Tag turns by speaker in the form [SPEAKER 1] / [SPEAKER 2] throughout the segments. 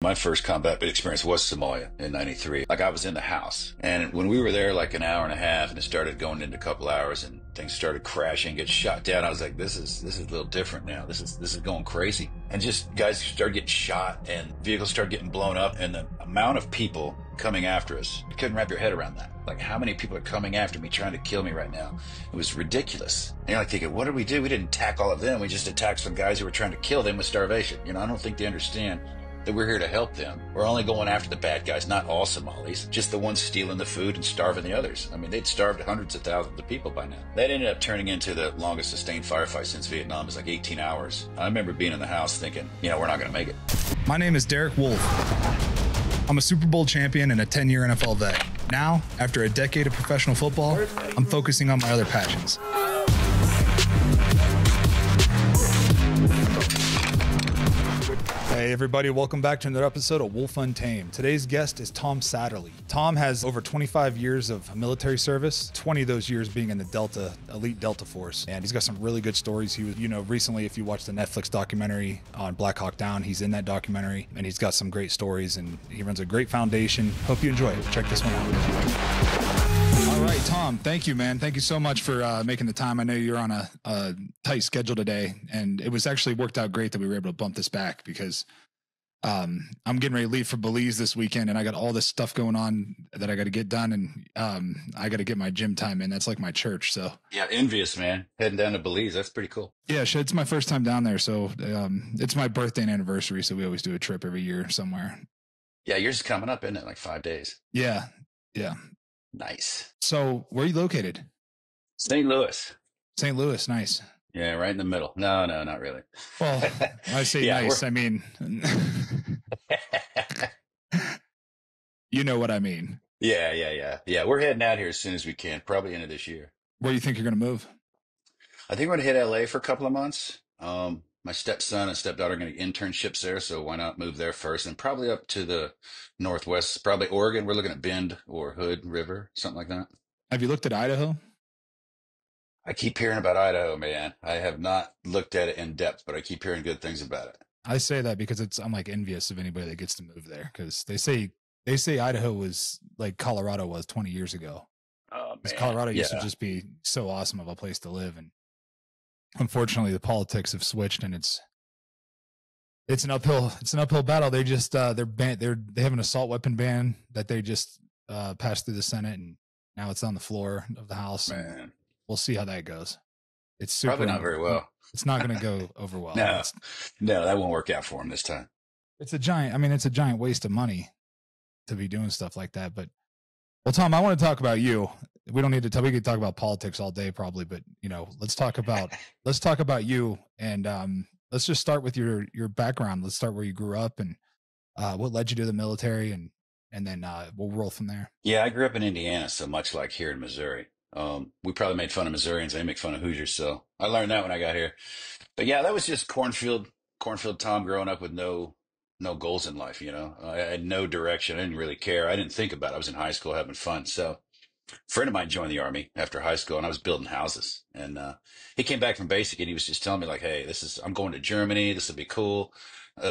[SPEAKER 1] My first combat experience was Somalia in 93. Like, I was in the house, and when we were there like an hour and a half and it started going into a couple hours and things started crashing, get shot down, I was like, this is a little different now. This is going crazy. And just guys started getting shot and vehicles started getting blown up, and the amount of people coming after us, you couldn't wrap your head around that. Like, how many people are coming after me trying to kill me right now? It was ridiculous. And you're like thinking, what did we do? We didn't attack all of them. We just attacked some guys who were trying to kill them with starvation. I don't think they understand that we're here to help them. We're only going after the bad guys, not all Somalis, just the ones stealing the food and starving the others. I mean, they'd starved hundreds of thousands of people by now. That ended up turning into the longest sustained firefight since Vietnam. It was like 18 hours. I remember being in the house thinking, we're not going to make it.
[SPEAKER 2] My name is Derek Wolfe. I'm a Super Bowl champion and a 10-year NFL vet. Now, after a decade of professional football, I'm focusing on my other passions. Hey everybody, welcome back to another episode of Wolfe Untamed. Today's guest is Tom Satterly. Tom has over 25 years of military service, 20 of those years being in the elite Delta Force. And he's got some really good stories. He was, recently, if you watch the Netflix documentary on Blackhawk Down, he's in that documentary and he's got some great stories and he runs a great foundation. Hope you enjoy it. Check this one out. All right, Tom, thank you, man. Thank you so much for making the time. I know you're on a tight schedule today, and it was actually worked out great that we were able to bump this back because I'm getting ready to leave for Belize this weekend, and I got all this stuff going on that I got to get done, and I got to get my gym time in. That's like my church. So
[SPEAKER 1] yeah, envious, man. Heading down to Belize, that's pretty cool.
[SPEAKER 2] Yeah, it's my first time down there, so it's my birthday and anniversary, so we always do a trip every year somewhere.
[SPEAKER 1] Yeah, yours is coming up, isn't it? Like 5 days.
[SPEAKER 2] Yeah.
[SPEAKER 1] Nice.
[SPEAKER 2] So where are you located?
[SPEAKER 1] St. Louis.
[SPEAKER 2] St. Louis, nice.
[SPEAKER 1] Yeah, right in the middle. No, not really.
[SPEAKER 2] Well, I say yeah, nice. I mean, you know what I mean.
[SPEAKER 1] Yeah. We're heading out here as soon as we can, probably end of this year.
[SPEAKER 2] Where do you think you're going to move?
[SPEAKER 1] I think we're going to hit LA for a couple of months. My stepson and stepdaughter are going to get internships there, so why not move there first? And probably up to the northwest, probably Oregon. We're looking at Bend or Hood River, something like that.
[SPEAKER 2] Have you looked at Idaho?
[SPEAKER 1] I keep hearing about Idaho, man. I have not looked at it in depth, but I keep hearing good things about it.
[SPEAKER 2] I say that because I'm like envious of anybody that gets to move there, because they say Idaho was like Colorado was 20 years ago.
[SPEAKER 1] Oh, man.
[SPEAKER 2] Colorado used to just be so awesome of a place to live, and unfortunately the politics have switched, and it's an uphill battle. They just they have an assault weapon ban that they just passed through the Senate, and now it's on the floor of the House.
[SPEAKER 1] Man,
[SPEAKER 2] we'll see how that goes. It's super
[SPEAKER 1] probably not very well.
[SPEAKER 2] It's not going to go over well.
[SPEAKER 1] No, that won't work out for him this time.
[SPEAKER 2] It's a giant waste of money to be doing stuff like that. But well, Tom, I want to talk about you. We don't need to we could talk about politics all day probably, but let's talk about you, and let's just start with your background. Let's start where you grew up and what led you to the military, and then we'll roll from there.
[SPEAKER 1] Yeah, I grew up in Indiana, so much like here in Missouri. We probably made fun of Missourians. They make fun of Hoosiers, so I learned that when I got here. But yeah, that was just cornfield Tom growing up with no goals in life. I had no direction. I didn't really care. I didn't think about it. I was in high school having fun. So a friend of mine joined the Army after high school, and I was building houses. And he came back from basic, and he was just telling me like, "Hey, I'm going to Germany. This will be cool."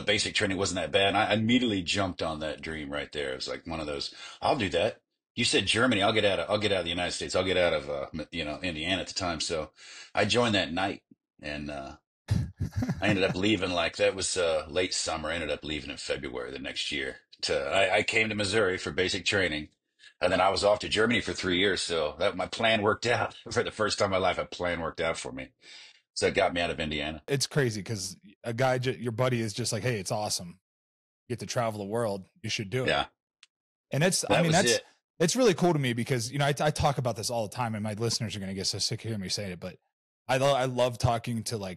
[SPEAKER 1] Basic training wasn't that bad, and I immediately jumped on that dream right there. It was like one of those, I'll do that. You said Germany, I'll get out of the United States. I'll get out of Indiana at the time. So I joined that night, and I ended up leaving that was late summer. I ended up leaving in February the next year. I came to Missouri for basic training, and then I was off to Germany for 3 years. So my plan worked out. For the first time in my life, a plan worked out for me. So it got me out of Indiana.
[SPEAKER 2] It's crazy because a guy, your buddy, is just like, "Hey, it's awesome. You get to travel the world. You should do it."
[SPEAKER 1] Yeah.
[SPEAKER 2] And it's really cool to me because, I talk about this all the time, and my listeners are going to get so sick of hearing me say it, but I love talking to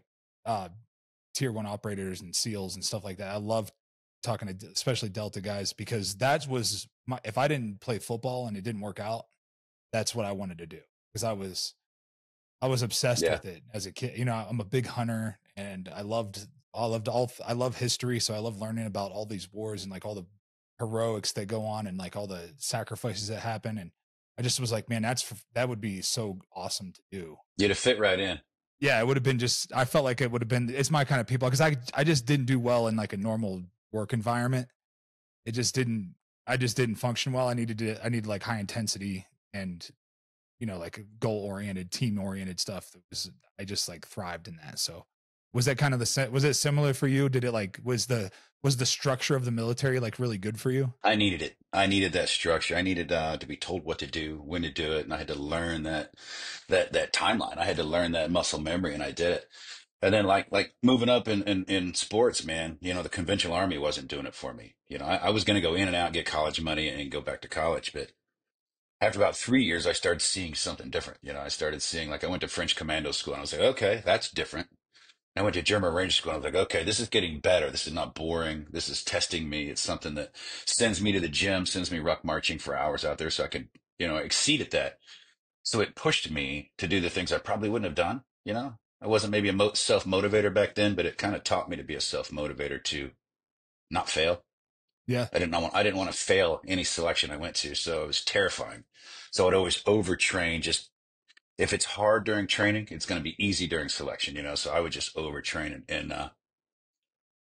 [SPEAKER 2] tier 1 operators and SEALs and stuff like that. I love talking to especially Delta guys, because that was if I didn't play football and it didn't work out, that's what I wanted to do, because I was obsessed with it as a kid. I'm a big hunter, and I love history. So I love learning about all these wars and all the heroics that go on and all the sacrifices that happen. And I just was like, man, that would be so awesome to do.
[SPEAKER 1] Yeah, to fit right in.
[SPEAKER 2] Yeah, it would have been I felt like it would have been, it's my kind of people, because I just didn't do well in a normal work environment. it just didn't. I just didn't function well. I needed like high intensity and like goal oriented, team oriented stuff. I just like thrived in that. So was that kind of was it similar for you? Did it like was the structure of the military like really good for you?
[SPEAKER 1] I needed it. I needed that structure. I needed to be told what to do, when to do it, and I had to learn that timeline. I had to learn that muscle memory, and I did it. And then like moving up in sports, man, the conventional army wasn't doing it for me. I was going to go in and out, get college money, and go back to college, but after about 3 years, I started seeing something different. I started seeing, like, I went to French commando school, and I was like, okay, that's different. I went to German Ranger School, and I was like, okay, this is getting better. This is not boring. This is testing me. It's something that sends me to the gym, sends me ruck marching for hours out there so I could, exceed at that. So it pushed me to do the things I probably wouldn't have done. I wasn't maybe a self-motivator back then, but it kind of taught me to be a self-motivator to not fail.
[SPEAKER 2] Yeah.
[SPEAKER 1] I didn't want to fail any selection I went to, so it was terrifying. So I'd always overtrain. Just if it's hard during training, it's going to be easy during selection. So I would just overtrain and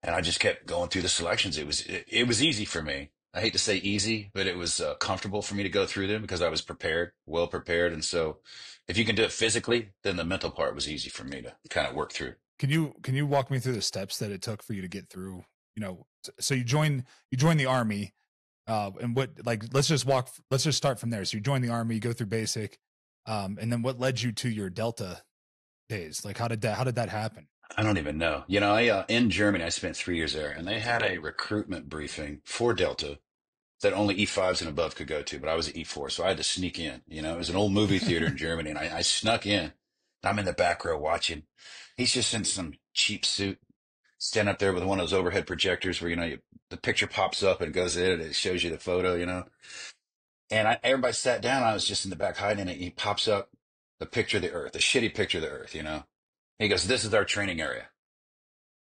[SPEAKER 1] I just kept going through the selections. It was easy for me. I hate to say easy, but it was comfortable for me to go through them because I was prepared, well prepared. And so if you can do it physically, then the mental part was easy for me to kind of work through.
[SPEAKER 2] Can you walk me through the steps that it took for you to get through? So you join the army, and what, like, let's just start from there. So you join the army, you go through basic, and then what led you to your Delta days? Like, how did that happen?
[SPEAKER 1] I don't even know. In Germany, I spent 3 years there, and they had a recruitment briefing for Delta that only E5s and above could go to, but I was an E4, so I had to sneak in. It was an old movie theater in Germany, and I snuck in. I'm in the back row watching. He's just in some cheap suit, standing up there with one of those overhead projectors where, the picture pops up and it goes in and it shows you the photo. And everybody sat down. I was just in the back hiding it. He pops up the picture of the Earth, the shitty picture of the Earth. He goes, "This is our training area."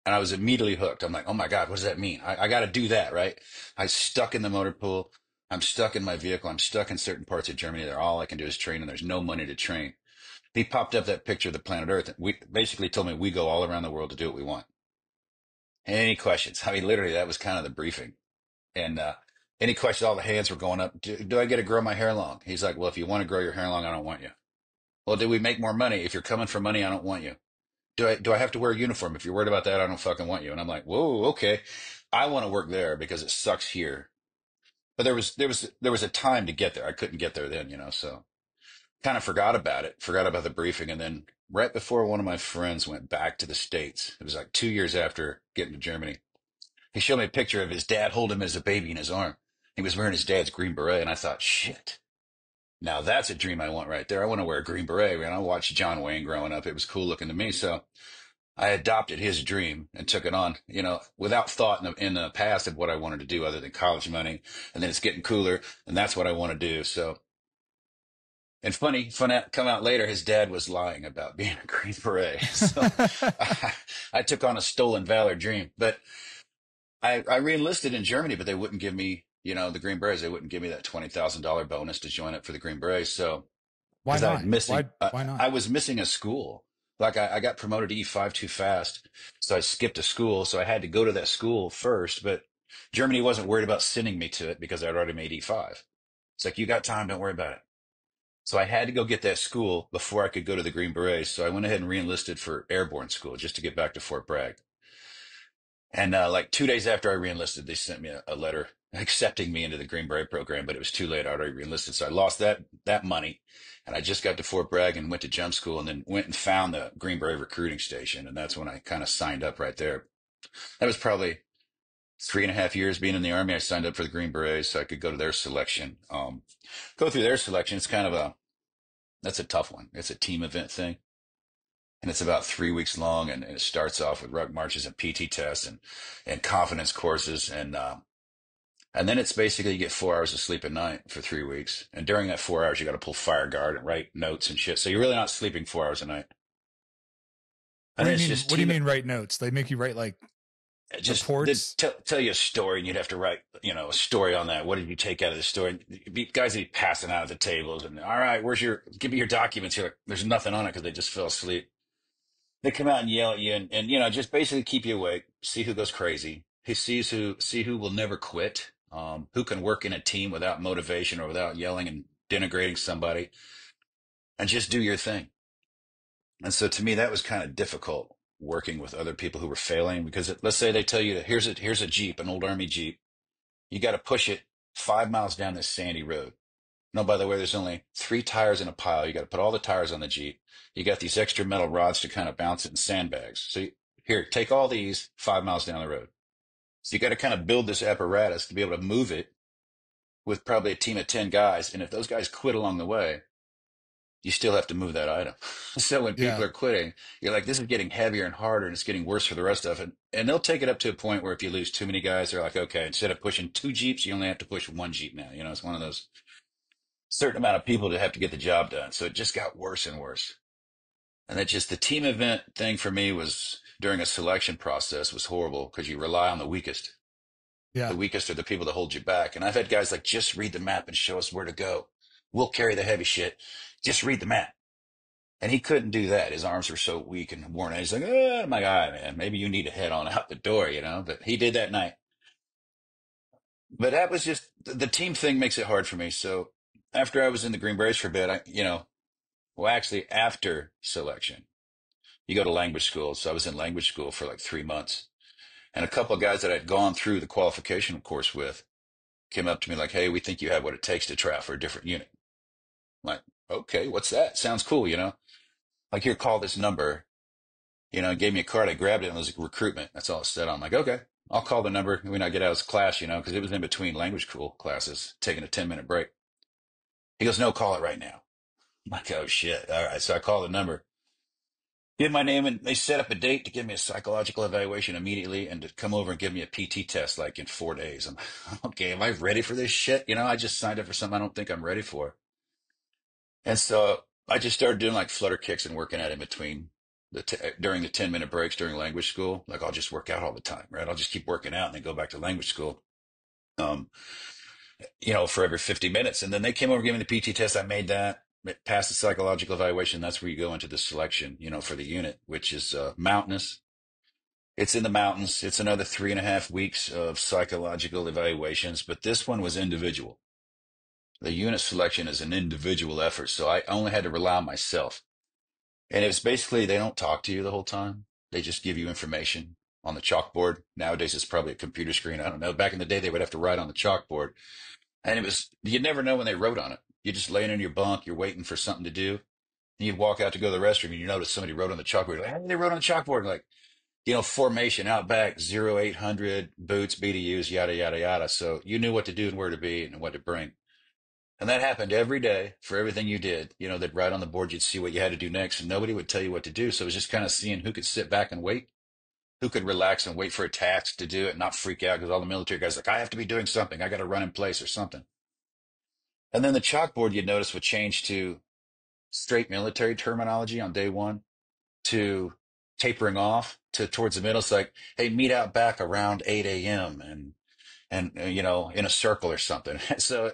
[SPEAKER 1] And I was immediately hooked. I'm like, oh my God, what does that mean? I got to do that, right? I stuck in the motor pool. I'm stuck in my vehicle. I'm stuck in certain parts of Germany that all I can do is train, and there's no money to train. He popped up that picture of the planet Earth. And we basically told me we go all around the world to do what we want. Any questions? I mean, literally, that was kind of the briefing. And any questions? All the hands were going up. Do I get to grow my hair long? He's like, well, if you want to grow your hair long, I don't want you. Well, do we make more money? If you're coming for money, I don't want you. Do I have to wear a uniform? If you're worried about that, I don't fucking want you. And I'm like, whoa, okay. I want to work there because it sucks here. But there was a time to get there. I couldn't get there then, so kind of forgot about it, forgot about the briefing. And then right before one of my friends went back to the States, it was like 2 years after getting to Germany, he showed me a picture of his dad holding him as a baby in his arm. He was wearing his dad's green beret. And I thought, shit, now that's a dream I want right there. I want to wear a green beret. Man, I watched John Wayne growing up. It was cool looking to me. So I adopted his dream and took it on, without thought in the past of what I wanted to do other than college money. And then it's getting cooler, and that's what I want to do. So, and funny, come out later, his dad was lying about being a Green Beret. So I took on a stolen valor dream. But I reenlisted in Germany, but they wouldn't give me, the Green Berets. They wouldn't give me that $20,000 bonus to join up for the Green Berets. So,
[SPEAKER 2] why
[SPEAKER 1] because I
[SPEAKER 2] not?
[SPEAKER 1] was missing,
[SPEAKER 2] Why not?
[SPEAKER 1] I was missing a school. Like I got promoted to E5 too fast, so I skipped a school. So I had to go to that school first, but Germany wasn't worried about sending me to it because I'd already made E5. It's like, you got time, don't worry about it. So I had to go get that school before I could go to the Green Berets. So I went ahead and reenlisted for airborne school just to get back to Fort Bragg. And like 2 days after I reenlisted, they sent me a letter accepting me into the Green Beret program, but it was too late. I already reenlisted. So I lost that money. And I just got to Fort Bragg and went to jump school and then went and found the Green Beret recruiting station. And that's when I kind of signed up right there. That was probably 3.5 years being in the Army. I signed up for the Green Berets so I could go to their selection. Go through their selection. It's kind of that's a tough one. It's a team event thing. And it's about 3 weeks long. And it starts off with ruck marches and PT tests and confidence courses. And then it's basically you get 4 hours of sleep a night for 3 weeks. And during that 4 hours, you got to pull fire guard and write notes and shit. So you're really not sleeping 4 hours a night.
[SPEAKER 2] What do you mean write notes? They make you write like
[SPEAKER 1] just
[SPEAKER 2] reports?
[SPEAKER 1] Tell you a story and you'd have to write, a story on that. What did you take out of the story? Guys would be passing out at the tables and, all right, give me your documents. You're like, there's nothing on it because they just fell asleep. They come out and yell at you and just basically keep you awake, see who goes crazy. See who will never quit. who can work in a team without motivation or without yelling and denigrating somebody and just do your thing. And so to me, that was kind of difficult working with other people who were failing because let's say they tell you that here's a Jeep, an old Army Jeep. You got to push it 5 miles down this sandy road. No, by the way, there's only 3 tires in a pile. You got to put all the tires on the Jeep. You got these extra metal rods to kind of bounce it in sandbags. So here, take all these 5 miles down the road. So you got to kind of build this apparatus to be able to move it with probably a team of 10 guys. And if those guys quit along the way, you still have to move that item. So when people
[SPEAKER 2] Yeah.
[SPEAKER 1] are quitting, you're like, this is getting heavier and harder and it's getting worse for the rest of it. And they'll take it up to a point where if you lose too many guys, they're like, okay, instead of pushing 2 Jeeps, you only have to push 1 Jeep now. You know, it's one of those certain amount of people to have to get the job done. So it just got worse and worse. And that just the team event thing for me was during a selection process was horrible because you rely on the weakest.
[SPEAKER 2] Yeah.
[SPEAKER 1] The weakest are the people that hold you back. And I've had guys like, just read the map and show us where to go. We'll carry the heavy shit. Just read the map. And he couldn't do that. His arms were so weak and worn out. He's like, oh my God, man, maybe you need to head on out the door, you know, but he did that night. But that was just the team thing makes it hard for me. So after I was in the Green Berets for a bit, actually after selection, you go to language school. So I was in language school for like 3 months. And a couple of guys that I'd gone through the qualification course with came up to me like, hey, we think you have what it takes to try out for a different unit. I'm like, okay, what's that? Sounds cool, you know? Like, here, call this number. You know, gave me a card. I grabbed it and it was like recruitment. That's all it said. I'm like, okay, I'll call the number when I get out of class, you know, because it was in between language school classes, taking a 10-minute break. He goes, no, call it right now. I'm like, oh, shit. All right. So I call the number, give my name, and they set up a date to give me a psychological evaluation immediately and to come over and give me a PT test like in 4 days. I'm okay, am I ready for this shit? You know, I just signed up for something I don't think I'm ready for. And so I just started doing like flutter kicks and working out in between during the 10-minute breaks during language school. Like I'll just work out all the time, right? I'll just keep working out and then go back to language school. Um, for every 50 minutes. And then they came over, gave me the PT test. I made that, passed the psychological evaluation. That's where you go into the selection, for the unit, which is mountainous. It's in the mountains. It's another 3.5 weeks of psychological evaluations, but this one was individual. The unit selection is an individual effort. So I only had to rely on myself. And it's basically, they don't talk to you the whole time. They just give you information on the chalkboard. Nowadays, it's probably a computer screen. I don't know. Back in the day, they would have to write on the chalkboard. And you'd never know when they wrote on it. You're just laying in your bunk. You're waiting for something to do. And you'd walk out to go to the restroom and you notice somebody wrote on the chalkboard. You're like, hey, they wrote on the chalkboard. Like, formation, out back, 0800, boots, BDUs, yada, yada, yada. So you knew what to do and where to be and what to bring. And that happened every day for everything you did. They'd write on the board, you'd see what you had to do next, and nobody would tell you what to do. So it was just kind of seeing who could sit back and wait, who could relax and wait for a task to do it, and not freak out because all the military guys are like, I have to be doing something. I got to run in place or something. And then the chalkboard, you'd notice, would change to straight military terminology on day one to tapering off to towards the middle. It's like, hey, meet out back around 8 a.m. and in a circle or something. So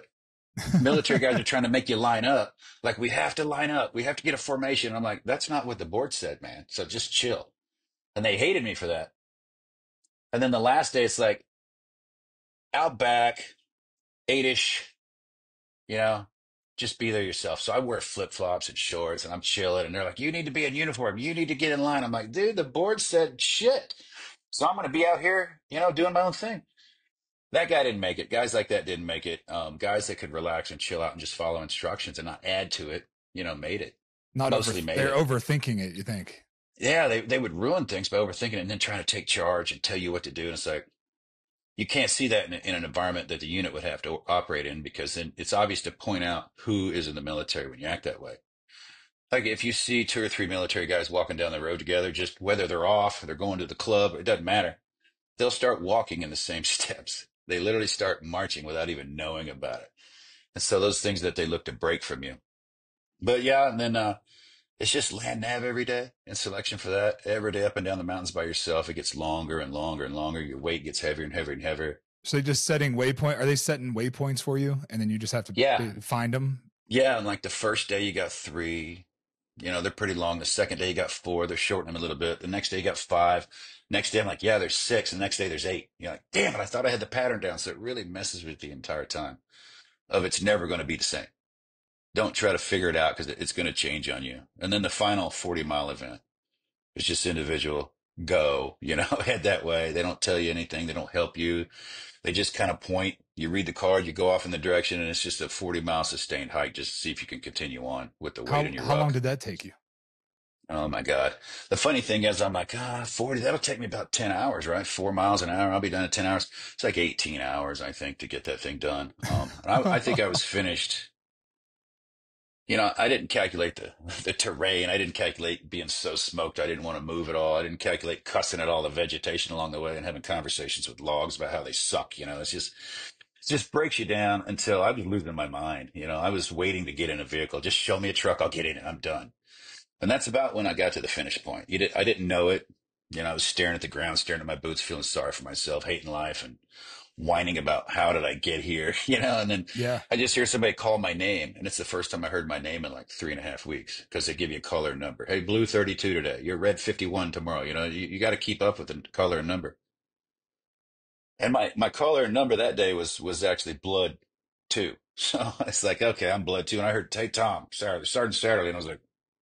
[SPEAKER 1] military guys are trying to make you line up. Like, we have to line up. We have to get a formation. I'm like, that's not what the board said, man. So just chill. And they hated me for that. And then the last day, it's like out back, 8-ish, just be there yourself. So I wear flip flops and shorts and I'm chilling. And they're like, you need to be in uniform. You need to get in line. I'm like, dude, the board said shit. So I'm going to be out here, doing my own thing. That guy didn't make it. Guys like that didn't make it. Guys that could relax and chill out and just follow instructions and not add to it, made it.
[SPEAKER 2] They're overthinking it, you think?
[SPEAKER 1] Yeah, they would ruin things by overthinking it and then trying to take charge and tell you what to do. And it's like, you can't see that in an environment that the unit would have to operate in, because then it's obvious to point out who is in the military when you act that way. Like if you see 2 or 3 military guys walking down the road together, just whether they're off or they're going to the club, it doesn't matter. They'll start walking in the same steps. They literally start marching without even knowing about it. And so those things that they look to break from you. But yeah, and then it's just land nav every day and selection for that. Every day up and down the mountains by yourself. It gets longer and longer and longer. Your weight gets heavier and heavier and heavier.
[SPEAKER 2] So just setting waypoint. Are they setting waypoints for you? And then you just have to find them?
[SPEAKER 1] Yeah. And like the first day you got 3, they're pretty long. The second day you got 4, they're shortening them a little bit. The next day you got 5. Next day I'm like, yeah, there's 6. And the next day there's 8. You're like, damn it, I thought I had the pattern down. So it really messes with the entire time of it's never going to be the same. Don't try to figure it out because it's going to change on you. And then the final 40-mile event is just individual. Go, head that way. They don't tell you anything. They don't help you. They just kind of point. You read the card, you go off in the direction, and it's just a 40-mile sustained hike just to see if you can continue on with the weight in your
[SPEAKER 2] How long
[SPEAKER 1] ruck.
[SPEAKER 2] did that take you?
[SPEAKER 1] Oh my God. The funny thing is, I'm like, 40, that'll take me about 10 hours, right? 4 miles an hour. I'll be done in 10 hours. It's like 18 hours, I think, to get that thing done. I think I was finished. I didn't calculate the terrain. I didn't calculate being so smoked. I didn't want to move at all. I didn't calculate cussing at all the vegetation along the way and having conversations with logs about how they suck. It just breaks you down until I was losing my mind. I was waiting to get in a vehicle. Just show me a truck. I'll get in it. I'm done. And that's about when I got to the finish point. I didn't know it. I was staring at the ground, staring at my boots, feeling sorry for myself, hating life and whining about how did I get here, and then
[SPEAKER 2] Yeah.
[SPEAKER 1] I just hear somebody call my name. And it's the first time I heard my name in like 3.5 weeks because they give you a color and number. Hey, blue 32 today. You're red 51 tomorrow. You got to keep up with the color and number. And my color and number that day was actually blood 2. So it's like, okay, I'm blood 2. And I heard, hey, Tom, Sergeant Satterly. And I was like,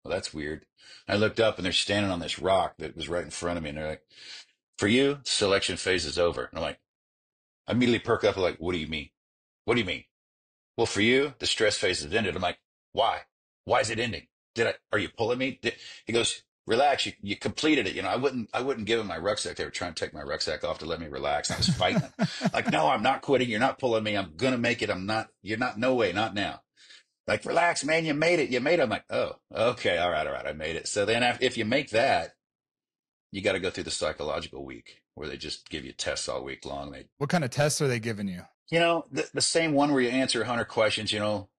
[SPEAKER 1] well, that's weird. I looked up and they're standing on this rock that was right in front of me. And they're like, for you, selection phase is over. And I'm like, I immediately perk up like, what do you mean? What do you mean? Well, for you, the stress phase has ended. I'm like, why? Why is it ending? Are you pulling me? He goes, relax. You completed it. I wouldn't give him my rucksack. They were trying to take my rucksack off to let me relax. And I was fighting them. Like, no, I'm not quitting. You're not pulling me. I'm going to make it. You're not, no way, not now. Like, relax, man. You made it. You made it. I'm like, oh, okay. All right. I made it. So then if you make that, you got to go through the psychological week where they just give you tests all week long.
[SPEAKER 2] What kind of tests are they giving you?
[SPEAKER 1] The same one where you answer 100 questions.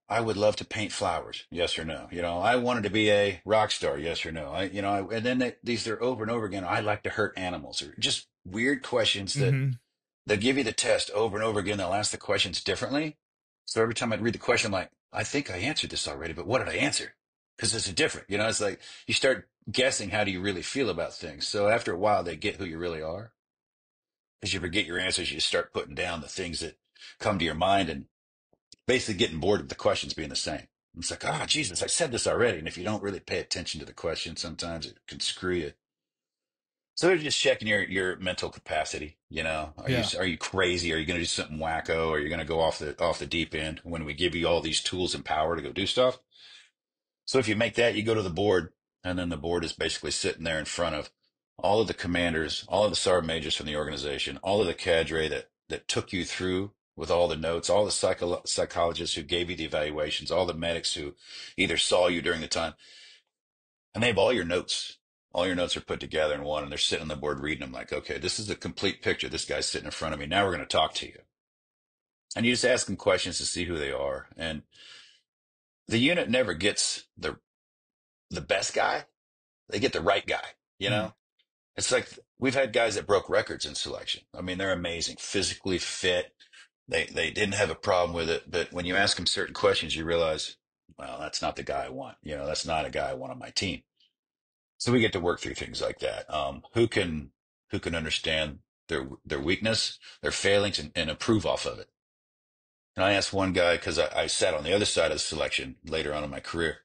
[SPEAKER 1] I would love to paint flowers. Yes or no. I wanted to be a rock star. Yes or no. And then these are over and over again. I like to hurt animals, or just weird questions that
[SPEAKER 2] Mm-hmm.
[SPEAKER 1] they'll give you the test over and over again. They'll ask the questions differently. So every time I'd read the question, I'm like, I think I answered this already, but what did I answer? Because it's different. It's like you start guessing, how do you really feel about things? So after a while, they get who you really are. As you forget your answers, you start putting down the things that come to your mind and basically getting bored of the questions being the same. It's like, oh, Jesus, I said this already. And if you don't really pay attention to the question, sometimes it can screw you. So they're just checking your mental capacity.
[SPEAKER 2] Yeah.
[SPEAKER 1] Are you crazy? Are you going to do something wacko? Are you going to go off the deep end when we give you all these tools and power to go do stuff? So if you make that, you go to the board, and then the board is basically sitting there in front of all of the commanders, all of the sergeant majors from the organization, all of the cadre that took you through with all the notes, all the psychologists who gave you the evaluations, all the medics who either saw you during the time, and they have all your notes. All your notes are put together in one, and they're sitting on the board reading them like, okay, this is the complete picture. This guy's sitting in front of me. Now we're going to talk to you. And you just ask them questions to see who they are. And the unit never gets the best guy. They get the right guy,
[SPEAKER 2] Mm.
[SPEAKER 1] It's like we've had guys that broke records in selection. I mean, they're amazing, physically fit. They didn't have a problem with it, but when you ask them certain questions, you realize, well, that's not the guy I want. That's not a guy I want on my team. So we get to work through things like that. Who can understand their weakness, their failings, and improve off of it. And I asked one guy, because I sat on the other side of selection later on in my career.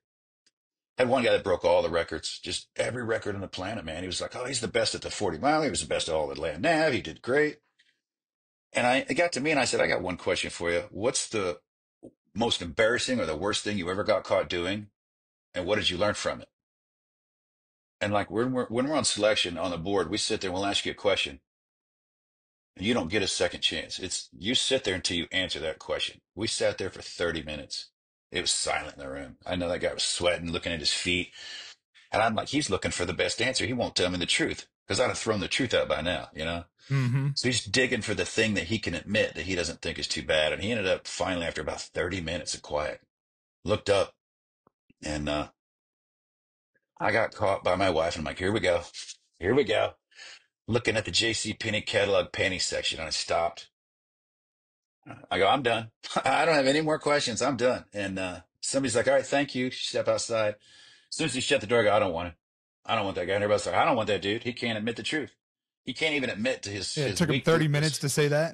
[SPEAKER 1] Had one guy that broke all the records, just every record on the planet, man. He was like, oh, he's the best at the 40 mile. He was the best at all the land nav. He did great. And it got to me and I said, I got one question for you. What's the most embarrassing or the worst thing you ever got caught doing? And what did you learn from it? And like when we're on selection on the board, we sit there and we'll ask you a question. And you don't get a second chance. You sit there until you answer that question. We sat there for 30 minutes. It was silent in the room. I know that guy was sweating, looking at his feet. And I'm like, he's looking for the best answer. He won't tell me the truth because I'd have thrown the truth out by now.
[SPEAKER 2] Mm-hmm.
[SPEAKER 1] So he's digging for the thing that he can admit that he doesn't think is too bad. And he ended up finally, after about 30 minutes of quiet, looked up and I got caught by my wife. And I'm like, here we go. Here we go. Looking at the J.C. Penney catalog panty section. And I stopped. I go, I'm done. I don't have any more questions. I'm done. And somebody's like, all right, thank you. Step outside. As soon as he shut the door, I go, I don't want him. I don't want that guy. And everybody's like, I don't want that dude. He can't admit the truth. He can't even admit to
[SPEAKER 2] Yeah, it
[SPEAKER 1] his
[SPEAKER 2] took him 30 minutes
[SPEAKER 1] weakness.
[SPEAKER 2] to say that.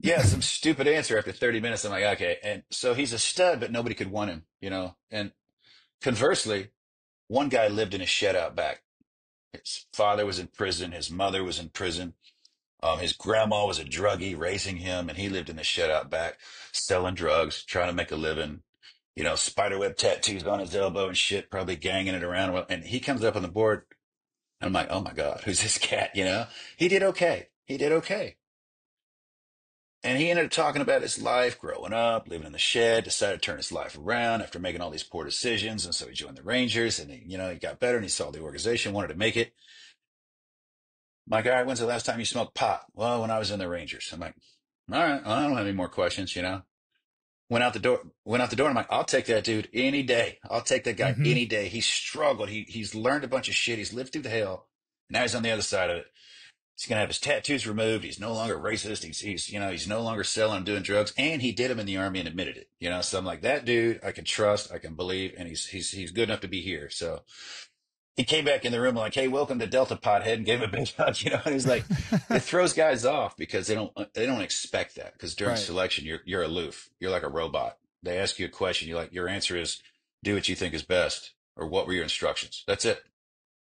[SPEAKER 1] Yeah, some stupid answer after 30 minutes. I'm like, okay. And so he's a stud, but nobody could want him, you know? And conversely, one guy lived in a shed out back. His father was in prison. His mother was in prison. His grandma was a druggie raising him, and he lived in the shed out back, selling drugs, trying to make a living, you know, spiderweb tattoos on his elbow and shit, probably ganging it around. And he comes up on the board, and I'm like, oh my God, who's this cat? You know, he did okay. He did okay. And he ended up talking about his life growing up, living in the shed, decided to turn his life around after making all these poor decisions. And so he joined the Rangers, and he, you know, he got better, and he saw the organization, wanted to make it. I'm like, all right, when's the last time you smoked pot? Well, when I was in the Rangers. I'm like, all right, well, I don't have any more questions, you know. Went out the door, and I'm like, I'll take that dude any day. I'll take that guy
[SPEAKER 2] Mm-hmm.
[SPEAKER 1] any day. He struggled. He's learned a bunch of shit. He's lived through the hell. Now he's on the other side of it. He's gonna have his tattoos removed. He's no longer racist. He's you know, he's no longer selling and doing drugs. And he did them in the army and admitted it. You know, so I'm like, that dude I can trust, I can believe, and he's good enough to be here. So he came back in the room like, "Hey, welcome to Delta Pothead," and gave him a big hug. You know, and he's like, it throws guys off because they don't expect that. Because during
[SPEAKER 2] Right.
[SPEAKER 1] selection, you're aloof. You're like a robot. They ask you a question, you like your answer is do what you think is best, or what were your instructions? That's it.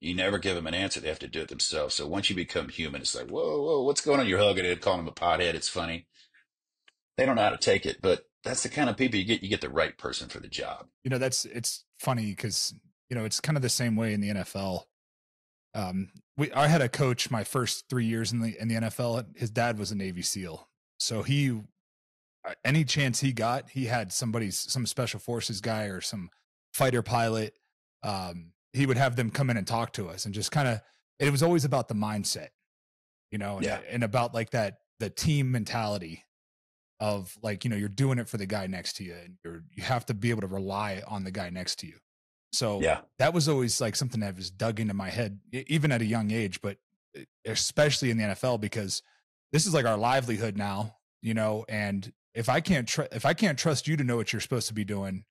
[SPEAKER 1] You never give them an answer. They have to do it themselves. So once you become human, it's like, whoa, whoa, what's going on? You're hugging it, calling them a pothead. It's funny. They don't know how to take it, but that's the kind of people you get. You get the right person for the job.
[SPEAKER 2] You know, it's funny because, you know, it's kind of the same way in the NFL. I had a coach my first 3 years in the NFL. His dad was a Navy SEAL. So he, any chance he got, he had some special forces guy or some fighter pilot. He would have them come in and talk to us and just kind of, it was always about the mindset, you know,
[SPEAKER 1] Yeah.
[SPEAKER 2] and about like the team mentality of like, you know, you're doing it for the guy next to you, and you have to be able to rely on the guy next to you. So
[SPEAKER 1] Yeah.
[SPEAKER 2] that was always like something that was dug into my head, even at a young age, but especially in the NFL, because this is like our livelihood now, you know, and if I can't trust you to know what you're supposed to be doing,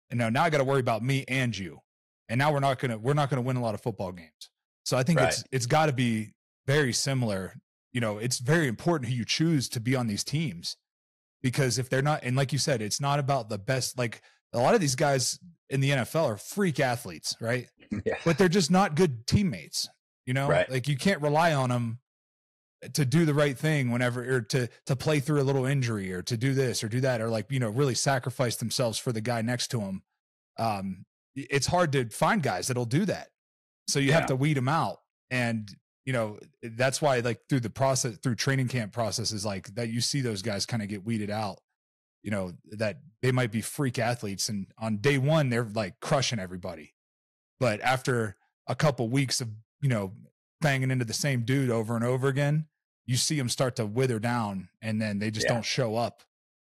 [SPEAKER 2] and now I got to worry about me and you. And now we're not going to win a lot of football games. So I think
[SPEAKER 1] Right.
[SPEAKER 2] it's got to be very similar. You know, it's very important who you choose to be on these teams, because if they're not, and like you said, it's not about the best. Like a lot of these guys in the NFL are freak athletes, right?
[SPEAKER 1] Yeah.
[SPEAKER 2] But they're just not good teammates. You know,
[SPEAKER 1] Right.
[SPEAKER 2] like you can't rely on them to do the right thing whenever, or to play through a little injury, or to do this or do that, or like, you know, really sacrifice themselves for the guy next to them. It's hard to find guys that'll do that. So you have to weed them out. And, you know, that's why like through the process, through training camp processes like that, you see those guys kind of get weeded out, you know, that they might be freak athletes. And on day one, they're like crushing everybody. But after a couple weeks of, you know, banging into the same dude over and over again, you see them start to wither down, and then they just don't show up,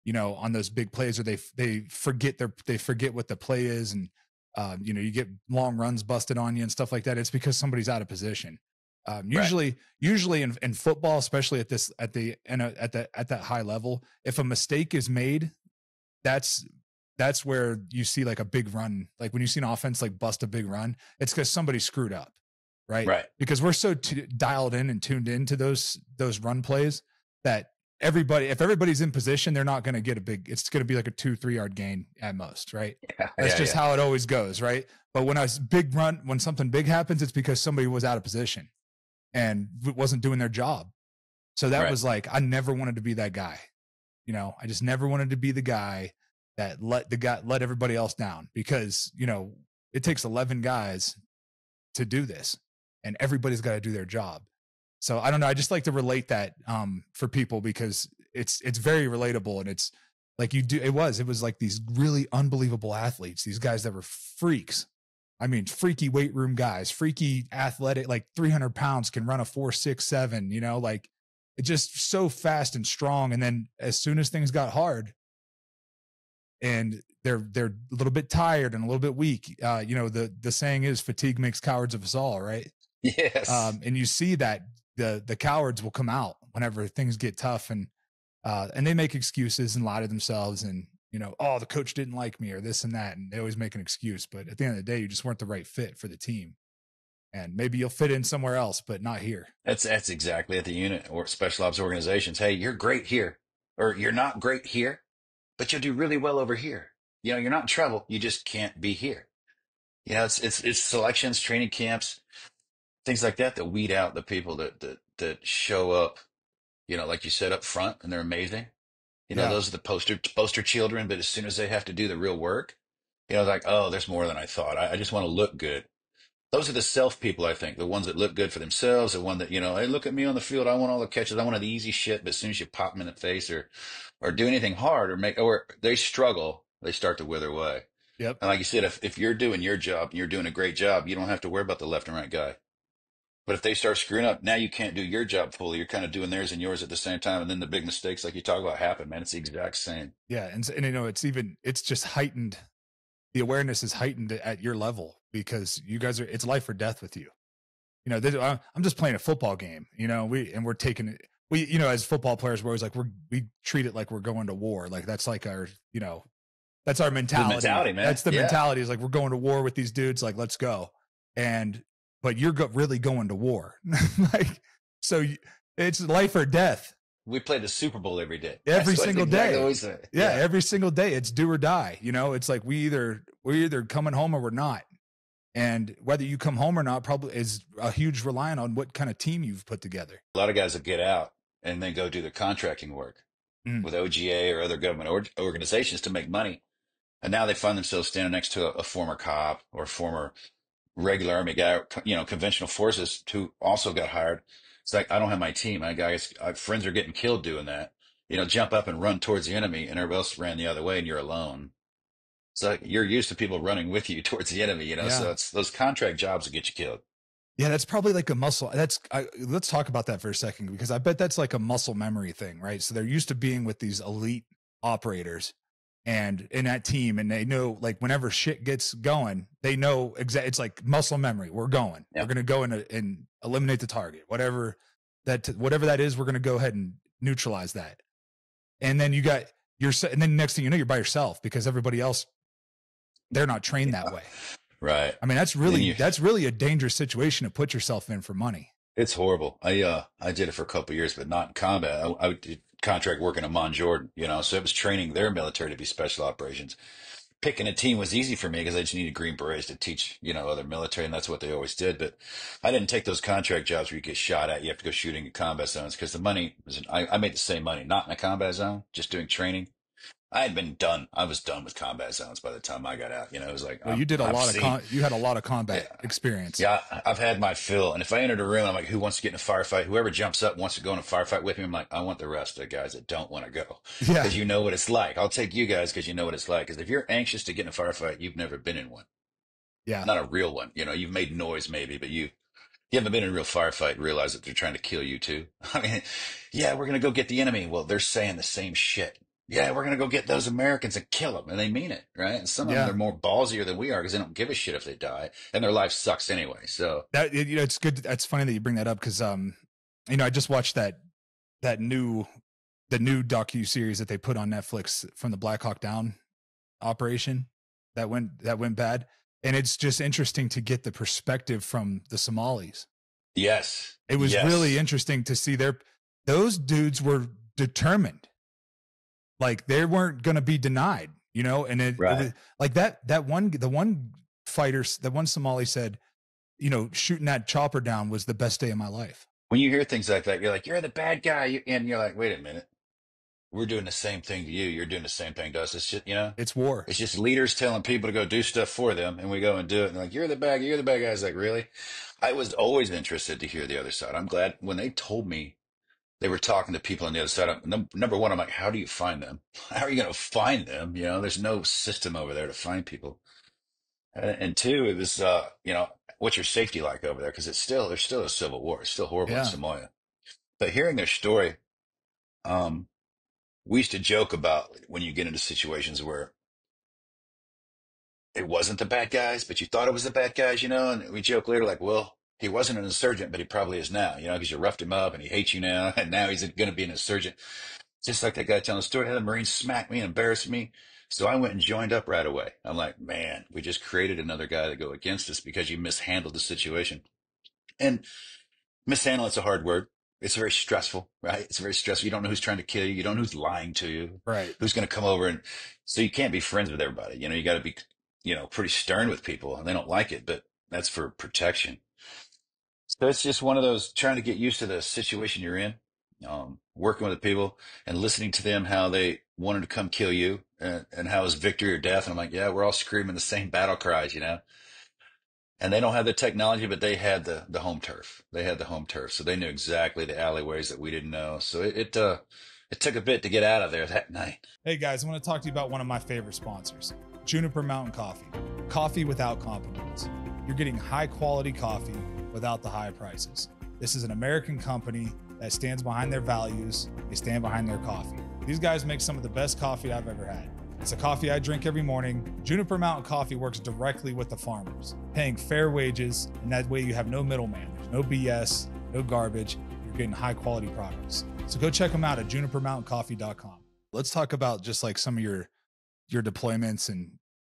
[SPEAKER 2] you know, on those big plays, or they forget what the play is. And, you know, you get long runs busted on you and stuff like that. It's because somebody's out of position. Usually in football, especially at that high level, if a mistake is made, that's where you see like a big run. Like when you see an offense like bust a big run, it's because somebody screwed up, right? Because we're so dialed in and tuned into those run plays that if everybody's in position, they're not going to get it's going to be like a 2-3 yard gain at most, right? That's just how it always goes, right? But when something big happens, it's because somebody was out of position and wasn't doing their job. So that was like, I never wanted to be that guy. You know, I just never wanted to be the guy that let everybody else down, because, you know, it takes 11 guys to do this, and everybody's got to do their job. So I don't know. I just like to relate that for people, because it's very relatable, and it's like it was like these really unbelievable athletes, these guys that were freaks. I mean, freaky weight room guys, freaky athletic, like 300 pounds, can run a 4.67, you know, like it's just so fast and strong. And then as soon as things got hard and they're a little bit tired and a little bit weak, you know, the saying is fatigue makes cowards of us all, right?
[SPEAKER 1] Yes.
[SPEAKER 2] And you see that the cowards will come out whenever things get tough, and they make excuses and lie to themselves, and, oh, the coach didn't like me or this and that. And they always make an excuse. But at the end of the day, you just weren't the right fit for the team. And maybe you'll fit in somewhere else, but not here.
[SPEAKER 1] That's exactly at the unit or special ops organizations. Hey, you're great here, or you're not great here, but you'll do really well over here. You're not in trouble. You just can't be here. It's selections, training camps, things like that weed out the people that show up, like you said up front, and they're amazing.
[SPEAKER 2] Yeah.
[SPEAKER 1] Those are the poster children, but as soon as they have to do the real work, like, oh, there's more than I thought. I just want to look good. Those are the self people, I think, the ones that look good for themselves, the one that, hey, look at me on the field. I want all the catches. I want the easy shit. But as soon as you pop them in the face or do anything hard or they struggle, they start to wither away.
[SPEAKER 2] Yep.
[SPEAKER 1] And like you said, if you're doing your job, and you're doing a great job, you don't have to worry about the left and right guy. But if they start screwing up, now you can't do your job fully. You're kind of doing theirs and yours at the same time. And then the big mistakes, like you talk about, happen, man. It's the exact same.
[SPEAKER 2] Yeah. And it's just heightened. The awareness is heightened at your level because you guys it's life or death with you. I'm just playing a football game, we're taking it. As football players, we're always like, we treat it like we're going to war. Like that's like our, that's our mentality.
[SPEAKER 1] The mentality, man.
[SPEAKER 2] That's the mentality is like, we're going to war with these dudes. Like, let's go. But you're really going to war. Like, so it's life or death.
[SPEAKER 1] We play the Super Bowl every day.
[SPEAKER 2] Every single day.
[SPEAKER 1] Yeah,
[SPEAKER 2] every single day. It's do or die. It's like we're either coming home or we're not. And whether you come home or not probably is a huge reliant on what kind of team you've put together.
[SPEAKER 1] A lot of guys will get out and then go do the contracting work with OGA or other government organizations to make money. And now they find themselves standing next to a former cop or a former regular Army guy, conventional forces who also got hired. It's like, I don't have my team. Friends are getting killed doing that. Jump up and run towards the enemy, and everybody else ran the other way, and you're alone. So you're used to people running with you towards the enemy, So it's those contract jobs that get you killed.
[SPEAKER 2] Yeah, that's probably like a muscle. Let's talk about that for a second, because I bet that's like a muscle memory thing, right? So they're used to being with these elite operators and in that team, and they know, like, whenever shit gets going, they know exactly. It's like muscle memory. We're going.
[SPEAKER 1] Yeah.
[SPEAKER 2] We're going to go and eliminate the target, whatever that is. We're going to go ahead and neutralize that. And then and then next thing you know, you're by yourself because everybody else, they're not trained that way.
[SPEAKER 1] Right.
[SPEAKER 2] I mean, that's really a dangerous situation to put yourself in for money.
[SPEAKER 1] It's horrible. I did it for a couple of years, but not in combat. I did contract work in Amman, Jordan, so it was training their military to be special operations. Picking a team was easy for me because I just needed Green Berets to teach, other military, and that's what they always did. But I didn't take those contract jobs where you get shot at. You have to go shooting in combat zones because the money I made the same money, not in a combat zone, just doing training. I was done with combat zones by the time I got out. It was like,
[SPEAKER 2] well, you did you had a lot of combat experience.
[SPEAKER 1] Yeah, I've had my fill. And if I entered a room, I'm like, who wants to get in a firefight? Whoever jumps up wants to go in a firefight with me. I'm like, I want the rest of the guys that don't want to go.
[SPEAKER 2] Yeah.
[SPEAKER 1] Because you know what it's like. I'll take you guys because you know what it's like. Because if you're anxious to get in a firefight, you've never been in one.
[SPEAKER 2] Yeah.
[SPEAKER 1] Not a real one. You've made noise maybe, but you haven't been in a real firefight and realize that they're trying to kill you too. I mean, yeah, we're going to go get the enemy. Well, they're saying the same shit. Yeah, we're going to go get those Americans and kill them. And they mean it, right? And some of them are more ballsier than we are because they don't give a shit if they die. And their life sucks anyway. So
[SPEAKER 2] it's good. That's funny that you bring that up because, I just watched the new docu-series that they put on Netflix from the Blackhawk Down operation that went bad. And it's just interesting to get the perspective from the Somalis.
[SPEAKER 1] Yes.
[SPEAKER 2] It was really interesting to see those dudes were determined. Like they weren't going to be denied, and it was like the one fighter, that one Somali said, shooting that chopper down was the best day of my life.
[SPEAKER 1] When you hear things like that, you're like, you're the bad guy. And you're like, wait a minute. We're doing the same thing to you. You're doing the same thing to us. It's just,
[SPEAKER 2] it's war.
[SPEAKER 1] It's just leaders telling people to go do stuff for them. And we go and do it. And like, you're the bad guy. It's like, really? I was always interested to hear the other side. I'm glad when they told me they were talking to people on the other side. Number one, I'm like, how do you find them? How are you going to find them? There's no system over there to find people. And two, it was, what's your safety like over there? Because there's still a civil war. It's still horrible in Somalia. But hearing their story, we used to joke about when you get into situations where it wasn't the bad guys, but you thought it was the bad guys, and we joke later like, well, he wasn't an insurgent, but he probably is now, because you roughed him up and he hates you now, and now he's going to be an insurgent. Just like that guy telling the story, had the Marines smack me and embarrass me. So I went and joined up right away. I'm like, man, we just created another guy to go against us because you mishandled the situation. And mishandle, it's a hard word. It's very stressful, right? It's very stressful. You don't know who's trying to kill you. You don't know who's lying to you,
[SPEAKER 2] Right.
[SPEAKER 1] who's going to come over. And so you can't be friends with everybody. You got to be, pretty stern with people and they don't like it, but that's for protection. So it's just one of those trying to get used to the situation you're in, working with the people and listening to them, how they wanted to come kill you and how it's victory or death. And I'm like, yeah, we're all screaming the same battle cries. And they don't have the technology, but they had the home turf. They had the home turf. So they knew exactly the alleyways that we didn't know. So it took a bit to get out of there that night.
[SPEAKER 2] Hey guys, I want to talk to you about one of my favorite sponsors, Juniper Mountain Coffee. Coffee without compromise. You're getting high quality coffee without the high prices. This is an American company that stands behind their values. They stand behind their coffee. These guys make some of the best coffee I've ever had. It's a coffee I drink every morning. Juniper Mountain Coffee works directly with the farmers, paying fair wages, and that way you have no middleman. There's no BS, no garbage. You're getting high quality products. So go check them out at junipermountaincoffee.com. Let's talk about just like some of your deployments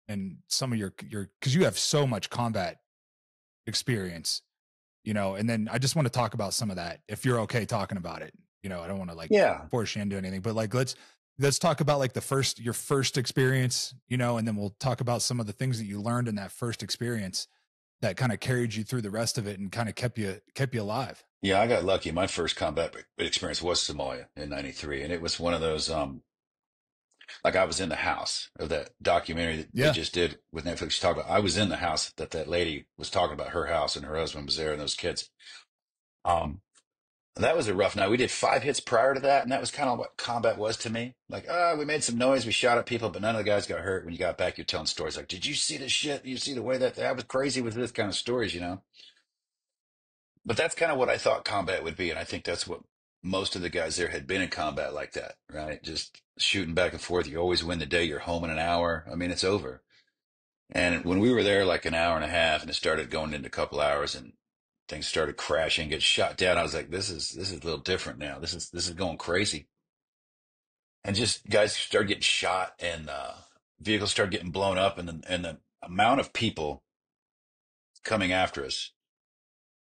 [SPEAKER 2] and some of your because you have so much combat experience, and then I just want to talk about some of that if you're okay talking about it. I don't want to
[SPEAKER 1] Yeah.
[SPEAKER 2] force you into anything, but let's talk about like your first experience, and then we'll talk about some of the things that you learned in that first experience that kind of carried you through the rest of it and kind of kept you alive.
[SPEAKER 1] Yeah, I got lucky. My first combat experience was Somalia in '93. And it was one of those, like I was in the house of that documentary that they just did with Netflix. Talk about, I was in the house that lady was talking about, her house, and her husband was there and those kids. Um, That was a rough night. We did 5 hits prior to that, and that was kind of what combat was to me. Like, we made some noise, we shot at people, but none of the guys got hurt. When you got back, you're telling stories like, "Did you see this shit? You see the way that was crazy with this kind of stories?" But that's kind of what I thought combat would be, and I think that's what most of the guys there had been in combat like that, right? Just shooting back and forth. You always win the day. You're home in an hour. I mean, it's over. And when we were there, like an hour and a half, and it started going into a couple hours, and things started crashing, get shot down. I was like, this is a little different now. This is going crazy. And just guys started getting shot, and vehicles started getting blown up, and the amount of people coming after us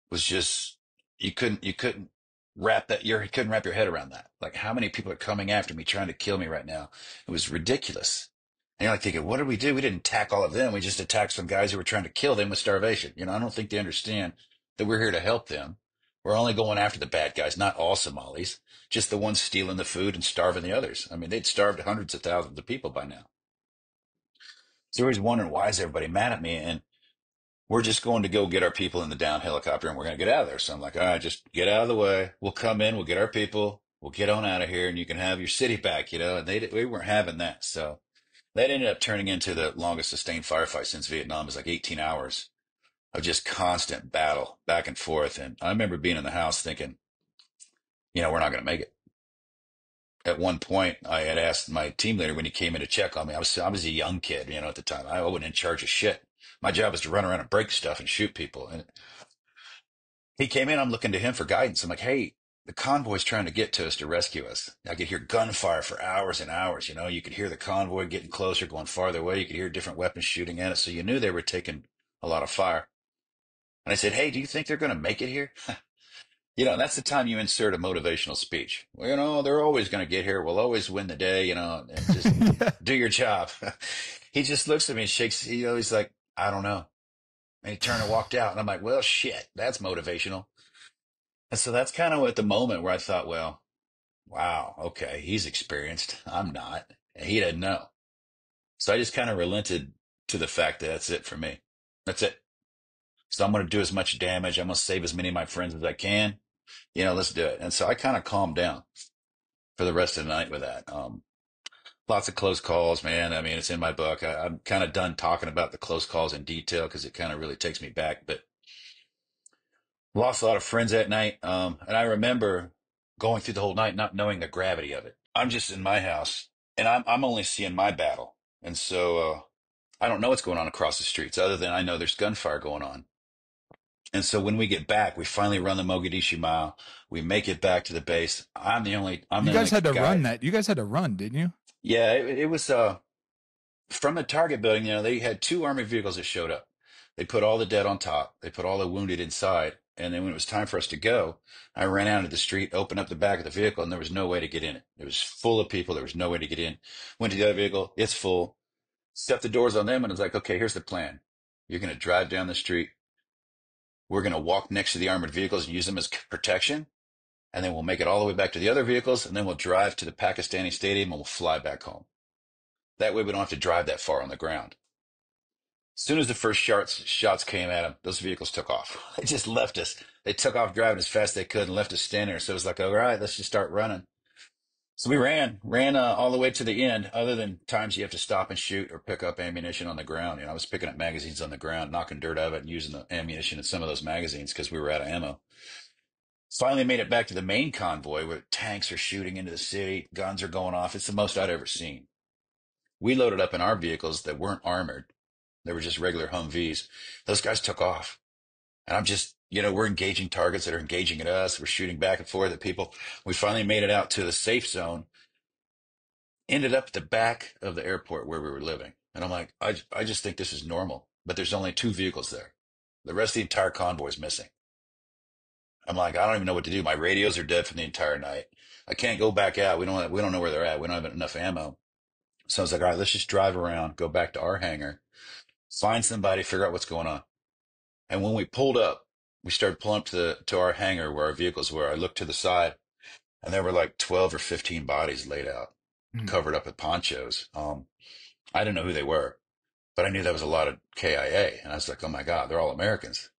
[SPEAKER 1] was just you couldn't you couldn't wrap your head around that. Like, how many people are coming after me, trying to kill me right now? It was ridiculous. And you're like thinking, what did we do? We didn't attack all of them. We just attacked some guys who were trying to kill them with starvation. I don't think they understand that we're here to help them. We're only going after the bad guys, not all Somalis, just the ones stealing the food and starving the others. I mean, they'd starved hundreds of thousands of people by now. So you're always wondering, why is everybody mad at me? And we're just going to go get our people in the down helicopter, and we're going to get out of there. So I'm like, all right, just get out of the way. We'll come in, we'll get our people, we'll get on out of here, and you can have your city back, And we weren't having that. So that ended up turning into the longest sustained firefight since Vietnam. It was like 18 hours of just constant battle back and forth. And I remember being in the house thinking, we're not going to make it. At one point, I had asked my team leader when he came in to check on me. I was a young kid, at the time. I wasn't in charge of shit. My job was to run around and break stuff and shoot people. And he came in, I'm looking to him for guidance. I'm like, hey, the convoy's trying to get to us to rescue us. I could hear gunfire for hours and hours. You could hear the convoy getting closer, going farther away. You could hear different weapons shooting at it. So you knew they were taking a lot of fire. And I said, hey, do you think they're going to make it here? That's the time you insert a motivational speech. Well, they're always going to get here. We'll always win the day, and just do your job. He just looks at me and shakes, he's like, I don't know. And he turned and walked out. And I'm like, well, shit, that's motivational. And so that's kind of at the moment where I thought, well, wow, okay, he's experienced. I'm not. And he didn't know. So I just kind of relented to the fact that that's it for me. That's it. So I'm going to do as much damage. I'm going to save as many of my friends as I can. Let's do it. And so I kind of calmed down for the rest of the night with that. Lots of close calls, man. I mean, it's in my book. I'm kind of done talking about the close calls in detail because it kind of really takes me back. But lost a lot of friends that night. And I remember going through the whole night not knowing the gravity of it. I'm just in my house, and I'm only seeing my battle. And so I don't know what's going on across the streets other than I know there's gunfire going on. And so when we get back, we finally run the Mogadishu Mile. We make it back to the base. I'm the only
[SPEAKER 2] You guys had to
[SPEAKER 1] guy.
[SPEAKER 2] run that. You guys had to run, didn't you?
[SPEAKER 1] Yeah, it was from the target building, they had two armored vehicles that showed up. They put all the dead on top. They put all the wounded inside. And then when it was time for us to go, I ran out into the street, opened up the back of the vehicle, and there was no way to get in it. It was full of people. There was no way to get in. Went to the other vehicle. It's full. Stepped the doors on them, and it was like, okay, here's the plan. You're going to drive down the street. We're going to walk next to the armored vehicles and use them as protection. And then we'll make it all the way back to the other vehicles. And then we'll drive to the Pakistani stadium and we'll fly back home. That way we don't have to drive that far on the ground. As soon as the first shots came at them, those vehicles took off. They just left us. They took off driving as fast as they could and left us standing there. So it was like, all right, let's just start running. So we ran all the way to the end, other than times you have to stop and shoot or pick up ammunition on the ground. I was picking up magazines on the ground, knocking dirt out of it and using the ammunition in some of those magazines because we were out of ammo. Finally made it back to the main convoy where tanks are shooting into the city, guns are going off. It's the most I'd ever seen. We loaded up in our vehicles that weren't armored. They were just regular Humvees. Those guys took off. And I'm just, we're engaging targets that are engaging at us. We're shooting back and forth at people. We finally made it out to the safe zone, ended up at the back of the airport where we were living. And I'm like, I just think this is normal, but there's only two vehicles there. The rest of the entire convoy is missing. I'm like, I don't even know what to do. My radios are dead for the entire night. I can't go back out. We don't know where they're at. We don't have enough ammo. So I was like, all right, let's just drive around, go back to our hangar, find somebody, figure out what's going on. And when we pulled up, we started pulling up to our hangar where our vehicles were. I looked to the side, and there were like 12 or 15 bodies laid out, covered up with ponchos. I didn't know who they were, but I knew that was a lot of KIA. And I was like, oh my God, they're all Americans.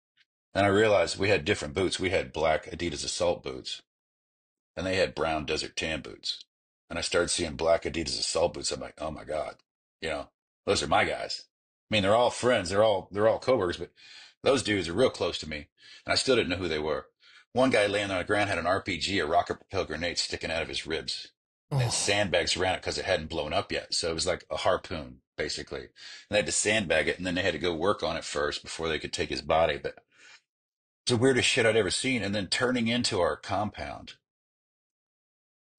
[SPEAKER 1] And I realized we had different boots. We had black Adidas Assault boots, and they had brown Desert Tan boots. And I started seeing black Adidas Assault boots. I'm like, oh my God, those are my guys. I mean, they're all friends. They're all coworkers, but those dudes are real close to me. And I still didn't know who they were. One guy laying on the ground had an RPG, a rocket propelled grenade sticking out of his ribs. And they had sandbags around it because it hadn't blown up yet. So it was like a harpoon, basically. And they had to sandbag it, and then they had to go work on it first before they could take his body. But it's the weirdest shit I'd ever seen. And then turning into our compound,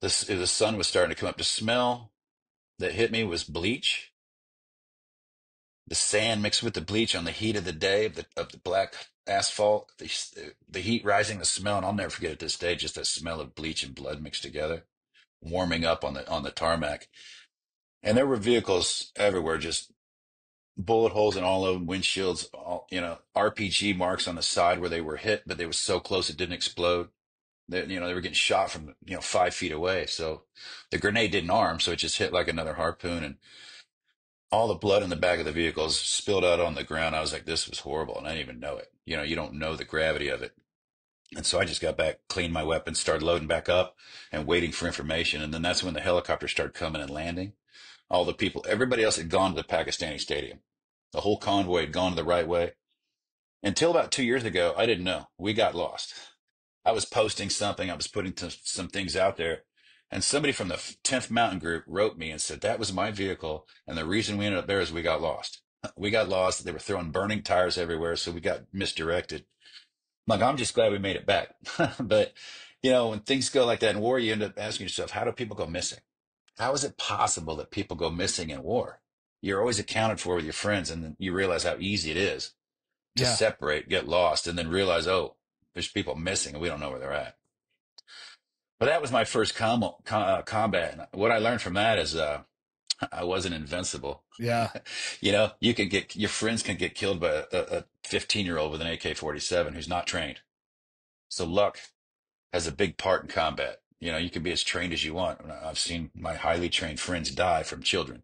[SPEAKER 1] the sun was starting to come up. The smell that hit me was bleach. The sand mixed with the bleach on the heat of the day of the black asphalt, the heat rising, the smell, and I'll never forget it this day, just that smell of bleach and blood mixed together, warming up on the tarmac. And there were vehicles everywhere, just bullet holes in all of them, windshields, RPG marks on the side where they were hit, but they were so close it didn't explode. They were getting shot from 5 feet away. So the grenade didn't arm, so it just hit like another harpoon, and all the blood in the back of the vehicles spilled out on the ground. I was like, this was horrible, and I didn't even know it. You don't know the gravity of it. And so I just got back, cleaned my weapons, started loading back up and waiting for information. And then that's when the helicopters started coming and landing. All the people, everybody else had gone to the Pakistani stadium. The whole convoy had gone the right way. Until about 2 years ago, I didn't know. We got lost. I was posting something. I was putting some things out there. And somebody from the 10th Mountain Group wrote me and said, that was my vehicle. And the reason we ended up there is we got lost. We got lost. They were throwing burning tires everywhere. So we got misdirected. I'm like, I'm just glad we made it back. But, when things go like that in war, you end up asking yourself, how do people go missing? How is it possible that people go missing in war? You're always accounted for with your friends. And then you realize how easy it is to separate, get lost, and then realize, oh, there's people missing and we don't know where they're at. But that was my first combat. And what I learned from that is I wasn't invincible.
[SPEAKER 2] Yeah.
[SPEAKER 1] You can your friends can get killed by a 15-year-old with an AK-47 who's not trained. So luck has a big part in combat. You can be as trained as you want. I've seen my highly trained friends die from children.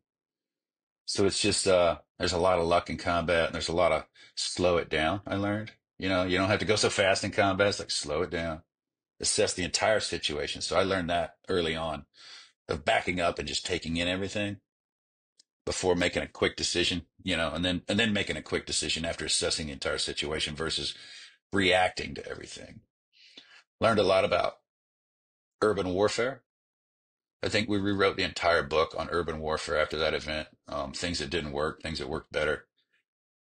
[SPEAKER 1] So it's just, there's a lot of luck in combat, and there's a lot of slow it down, I learned. You don't have to go so fast in combat. It's like slow it down. Assess the entire situation. So I learned that early on, of backing up and just taking in everything before making a quick decision, and then making a quick decision after assessing the entire situation versus reacting to everything. Learned a lot about urban warfare. I think we rewrote the entire book on urban warfare after that event. Things that didn't work, things that worked better.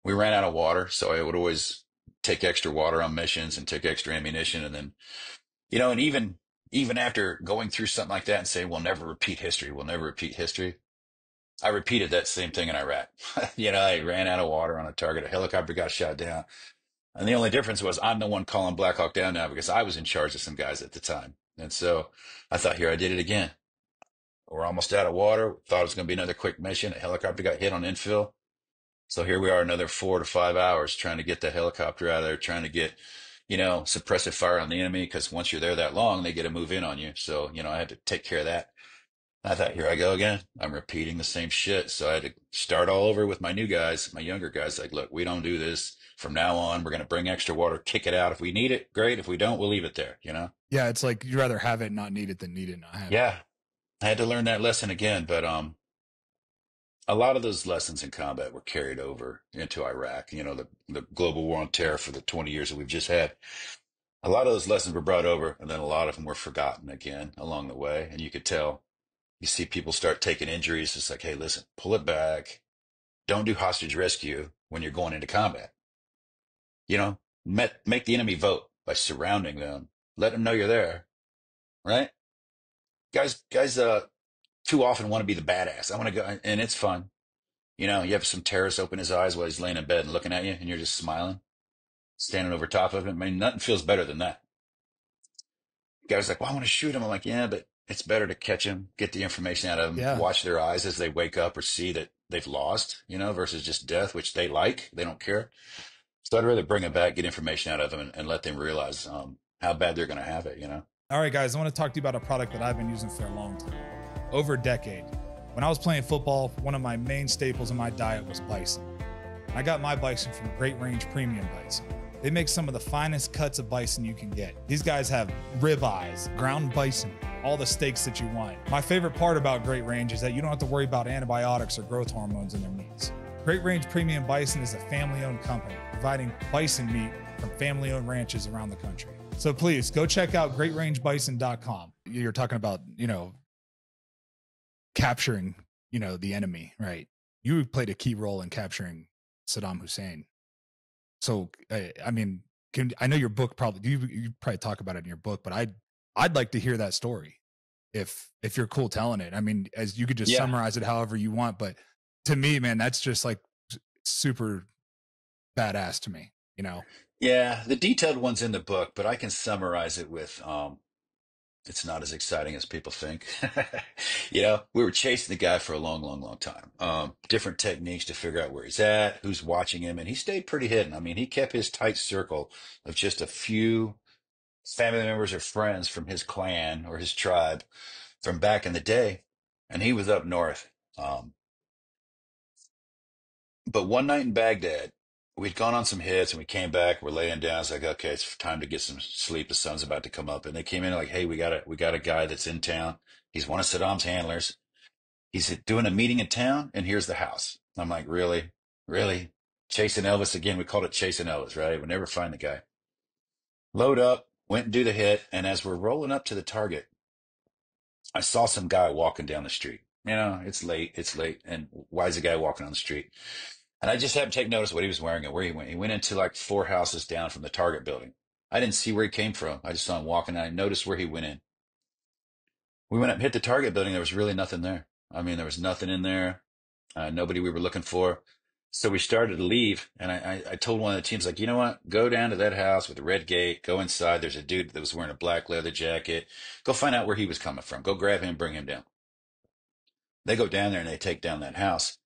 [SPEAKER 1] We ran out of water, so I would always take extra water on missions and take extra ammunition, and then and even after going through something like that and saying, we'll never repeat history, I repeated that same thing in Iraq. I ran out of water on a target. A helicopter got shot down. And the only difference was I'm the one calling Blackhawk Down now because I was in charge of some guys at the time. And so I thought, here, I did it again. We're almost out of water. Thought it was going to be another quick mission. A helicopter got hit on infill. So here we are, another 4 to 5 hours trying to get the helicopter out of there, trying to get, suppressive fire on the enemy. Because once you're there that long, they get to move in on you. So, I had to take care of that. I thought, here I go again. I'm repeating the same shit. So I had to start all over with my new guys, my younger guys. Like, look, we don't do this. From now on, we're going to bring extra water, kick it out. If we need it, great. If we don't, we'll leave it there,
[SPEAKER 2] Yeah, it's like you'd rather have it not need it than need it not have it.
[SPEAKER 1] Yeah. I had to learn that lesson again, but a lot of those lessons in combat were carried over into Iraq. The global war on terror for the 20 years that we've just had. A lot of those lessons were brought over, and then a lot of them were forgotten again along the way. And you could tell, you see people start taking injuries. It's like, hey, listen, pull it back. Don't do hostage rescue when you're going into combat. Make the enemy vote by surrounding them. Let them know you're there, right? Guys, too often want to be the badass. I want to go, and it's fun. You have some terrorist open his eyes while he's laying in bed and looking at you, and you're just smiling, standing over top of him. I mean, nothing feels better than that. Guys like, well, I want to shoot him. I'm like, yeah, but it's better to catch him, get the information out of them, watch their eyes as they wake up or see that they've lost, versus just death, which they like. They don't care. So I'd rather bring them back, get information out of them, and let them realize how bad they're going to have it,
[SPEAKER 2] All right, guys, I want to talk to you about a product that I've been using for a long time, over a decade. When I was playing football, one of my main staples in my diet was bison. I got my bison from Great Range Premium Bison. They make some of the finest cuts of bison you can get. These guys have ribeyes, ground bison, all the steaks that you want. My favorite part about Great Range is that you don't have to worry about antibiotics or growth hormones in their meats. Great Range Premium Bison is a family-owned company providing bison meat from family-owned ranches around the country. So please go check out greatrangebison.com. You're talking about, capturing, the enemy, right? You played a key role in capturing Saddam Hussein. So, I mean, I know your book probably, you probably talk about it in your book, but I'd like to hear that story if you're cool telling it. I mean, as you could just summarize it however you want, but to me, man, that's just like super badass to me,
[SPEAKER 1] Yeah, the detailed one's in the book, but I can summarize it with it's not as exciting as people think. We were chasing the guy for a long, long, long time. Different techniques to figure out where he's at, who's watching him, and he stayed pretty hidden. I mean, he kept his tight circle of just a few family members or friends from his clan or his tribe from back in the day, and he was up north. But one night in Baghdad, we'd gone on some hits and we came back. We're laying down. It's like, okay, it's time to get some sleep. The sun's about to come up. And they came in like, hey, we got a guy that's in town. He's one of Saddam's handlers. He's doing a meeting in town, and here's the house. I'm like, really? Really? Chasing Elvis again. We called it Chasing Elvis, right? We'll never find the guy. Load up, went and do the hit. And as we're rolling up to the target, I saw some guy walking down the street. It's late. And why is the guy walking on the street? And I just happened to take notice of what he was wearing and where he went. He went into like 4 houses down from the target building. I didn't see where he came from. I just saw him walking, and I noticed where he went in. We went up and hit the target building. There was really nothing there. I mean, there was nothing in there. Nobody we were looking for. So we started to leave, and I told one of the teams, like, you know what? Go down to that house with the red gate. Go inside. There's a dude that was wearing a black leather jacket. Go find out where he was coming from. Go grab him, bring him down. They go down there, and they take down that house.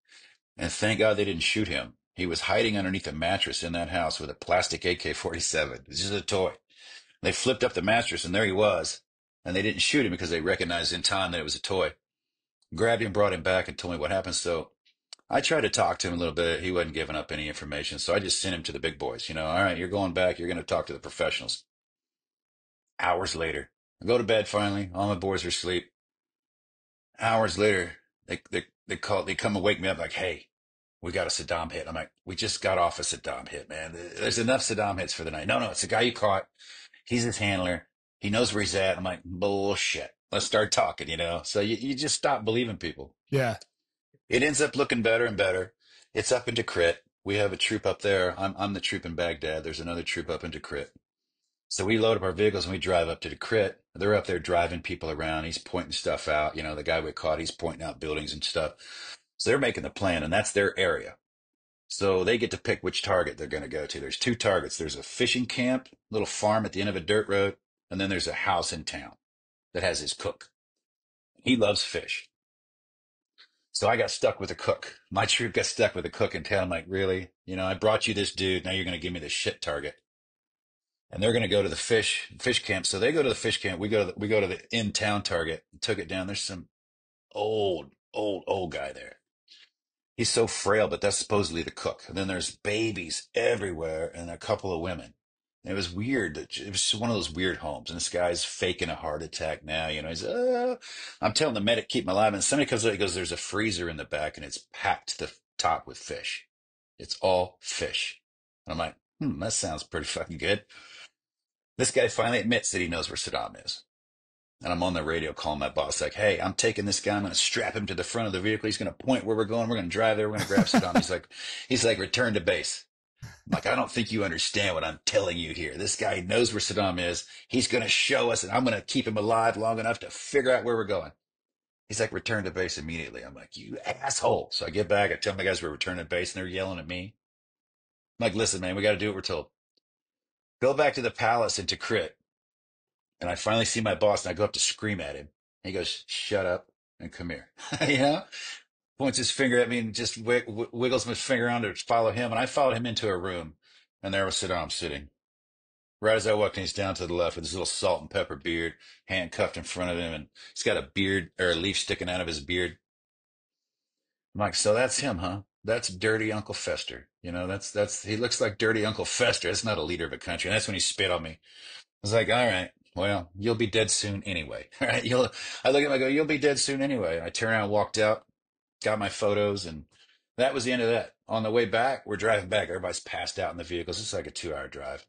[SPEAKER 1] And thank God they didn't shoot him. He was hiding underneath a mattress in that house with a plastic AK-47. It's just a toy. They flipped up the mattress, and there he was. And they didn't shoot him because they recognized in time that it was a toy. Grabbed him, brought him back, and told me what happened. So I tried to talk to him a little bit. He wasn't giving up any information. So I just sent him to the big boys. All right, you're going back. You're going to talk to the professionals. Hours later, I go to bed finally. All my boys are asleep. Hours later, they come and wake me up like, hey, we got a Saddam hit. I'm like, we just got off a Saddam hit, man. There's enough Saddam hits for the night. No, it's the guy you caught. He's his handler. He knows where he's at. I'm like, bullshit. Let's start talking, So you just stop believing people.
[SPEAKER 2] Yeah.
[SPEAKER 1] It ends up looking better and better. It's up into Tikrit. We have a troop up there. I'm the troop in Baghdad. There's another troop up in Tikrit. So we load up our vehicles and we drive up to Tikrit. They're up there driving people around. He's pointing stuff out. The guy we caught, he's pointing out buildings and stuff. So they're making the plan, and that's their area. So they get to pick which target they're going to go to. There's two targets. There's a fishing camp, little farm at the end of a dirt road, and then there's a house in town that has his cook. He loves fish. So I got stuck with a cook. My troop got stuck with a cook in town. I'm like, really? I brought you this dude. Now you're going to give me this shit target. And they're going to go to the fish camp. So they go to the fish camp. We go to the in town target. Took it down. There's some old guy there. He's so frail, but that's supposedly the cook. And then there's babies everywhere and a couple of women. And it was weird. It was one of those weird homes. And this guy's faking a heart attack now. He's, I'm telling the medic, keep him alive. And somebody comes out, he goes, there's a freezer in the back and it's packed to the top with fish. It's all fish. And I'm like, that sounds pretty fucking good. This guy finally admits that he knows where Saddam is. And I'm on the radio calling my boss, like, hey, I'm taking this guy. I'm going to strap him to the front of the vehicle. He's going to point where we're going. We're going to drive there. We're going to grab Saddam. He's like, return to base. I'm like, I don't think you understand what I'm telling you here. This guy knows where Saddam is. He's going to show us, and I'm going to keep him alive long enough to figure out where we're going. He's like, return to base immediately. I'm like, you asshole. So I get back. I tell my guys we're returning to base, and they're yelling at me. I'm like, listen, man, we got to do what we're told. Go back to the palace and to Crit. And I finally see my boss, and I go up to scream at him. He goes, shut up and come here. Points his finger at me and just wiggles his finger around to follow him. And I followed him into a room, and there was Saddam sitting. Right as I walked in, he's down to the left with his little salt and pepper beard, handcuffed in front of him, and he's got a beard or a leaf sticking out of his beard. I'm like, so that's him, huh? That's dirty Uncle Fester. He looks like dirty Uncle Fester. That's not a leader of a country. And that's when he spit on me. I was like, all right. Well, you'll be dead soon anyway. All right. I look at him, I go, you'll be dead soon anyway. I turned around and walked out, got my photos, and that was the end of that. On the way back, we're driving back. Everybody's passed out in the vehicles. It's like a 2-hour drive.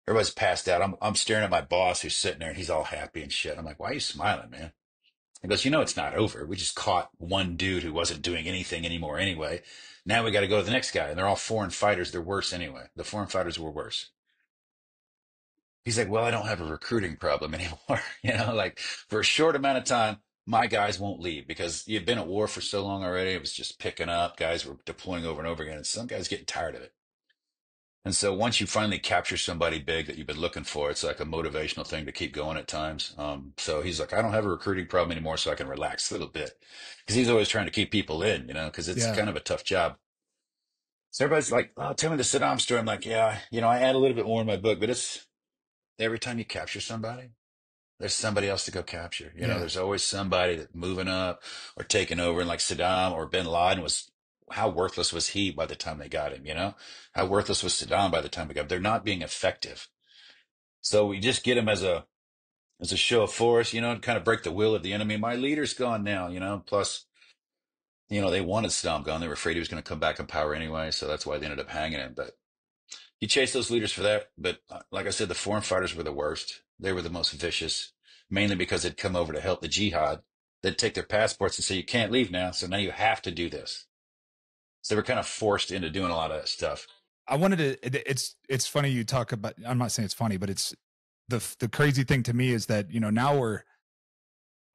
[SPEAKER 1] Everybody's passed out. I'm staring at my boss who's sitting there and he's all happy and shit. I'm like, why are you smiling, man? He goes, it's not over. We just caught one dude who wasn't doing anything anymore anyway. Now we got to go to the next guy. And they're all foreign fighters. They're worse anyway. The foreign fighters were worse. He's like, well, I don't have a recruiting problem anymore. Like for a short amount of time, my guys won't leave because you've been at war for so long already. It was just picking up. Guys were deploying over and over again. And some guys getting tired of it. And so once you finally capture somebody big that you've been looking for, it's like a motivational thing to keep going at times. So he's like, I don't have a recruiting problem anymore, so I can relax a little bit. Because he's always trying to keep people in, because it's kind of a tough job. So everybody's like, oh, tell me the Saddam story. I'm like, yeah, I add a little bit more in my book, but it's every time you capture somebody, there's somebody else to go capture. There's always somebody that's moving up or taking over. And like Saddam or bin Laden how worthless was he by the time they got him? How worthless was Saddam by the time we got him? They're not being effective. So we just get him as a show of force, to kind of break the will of the enemy. My leader's gone now, plus, they wanted Saddam gone. They were afraid he was going to come back in power anyway. So that's why they ended up hanging him. But you chase those leaders for that. But like I said, the foreign fighters were the worst. They were the most vicious, mainly because they'd come over to help the jihad. They'd take their passports and say, you can't leave now. So now you have to do this. So they were kind of forced into doing a lot of that stuff.
[SPEAKER 2] I wanted to, it's funny you talk about, I'm not saying it's funny, but it's the crazy thing to me is that, now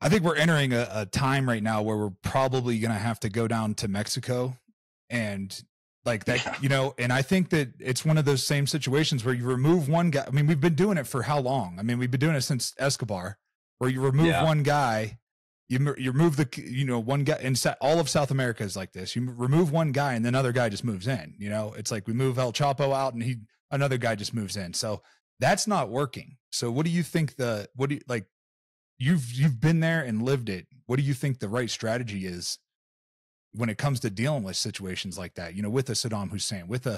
[SPEAKER 2] I think we're entering a time right now where we're probably going to have to go down to Mexico and like that, and I think that it's one of those same situations where you remove one guy. I mean, we've been doing it for how long? I mean, we've been doing it since Escobar, where you remove one guy, you remove the, one guy, and all of South America is like this. You remove one guy and then another guy just moves in, it's like we move El Chapo out and another guy just moves in. So that's not working. So what do you think you've been there and lived it. What do you think the right strategy is when it comes to dealing with situations like that, with a Saddam Hussein, with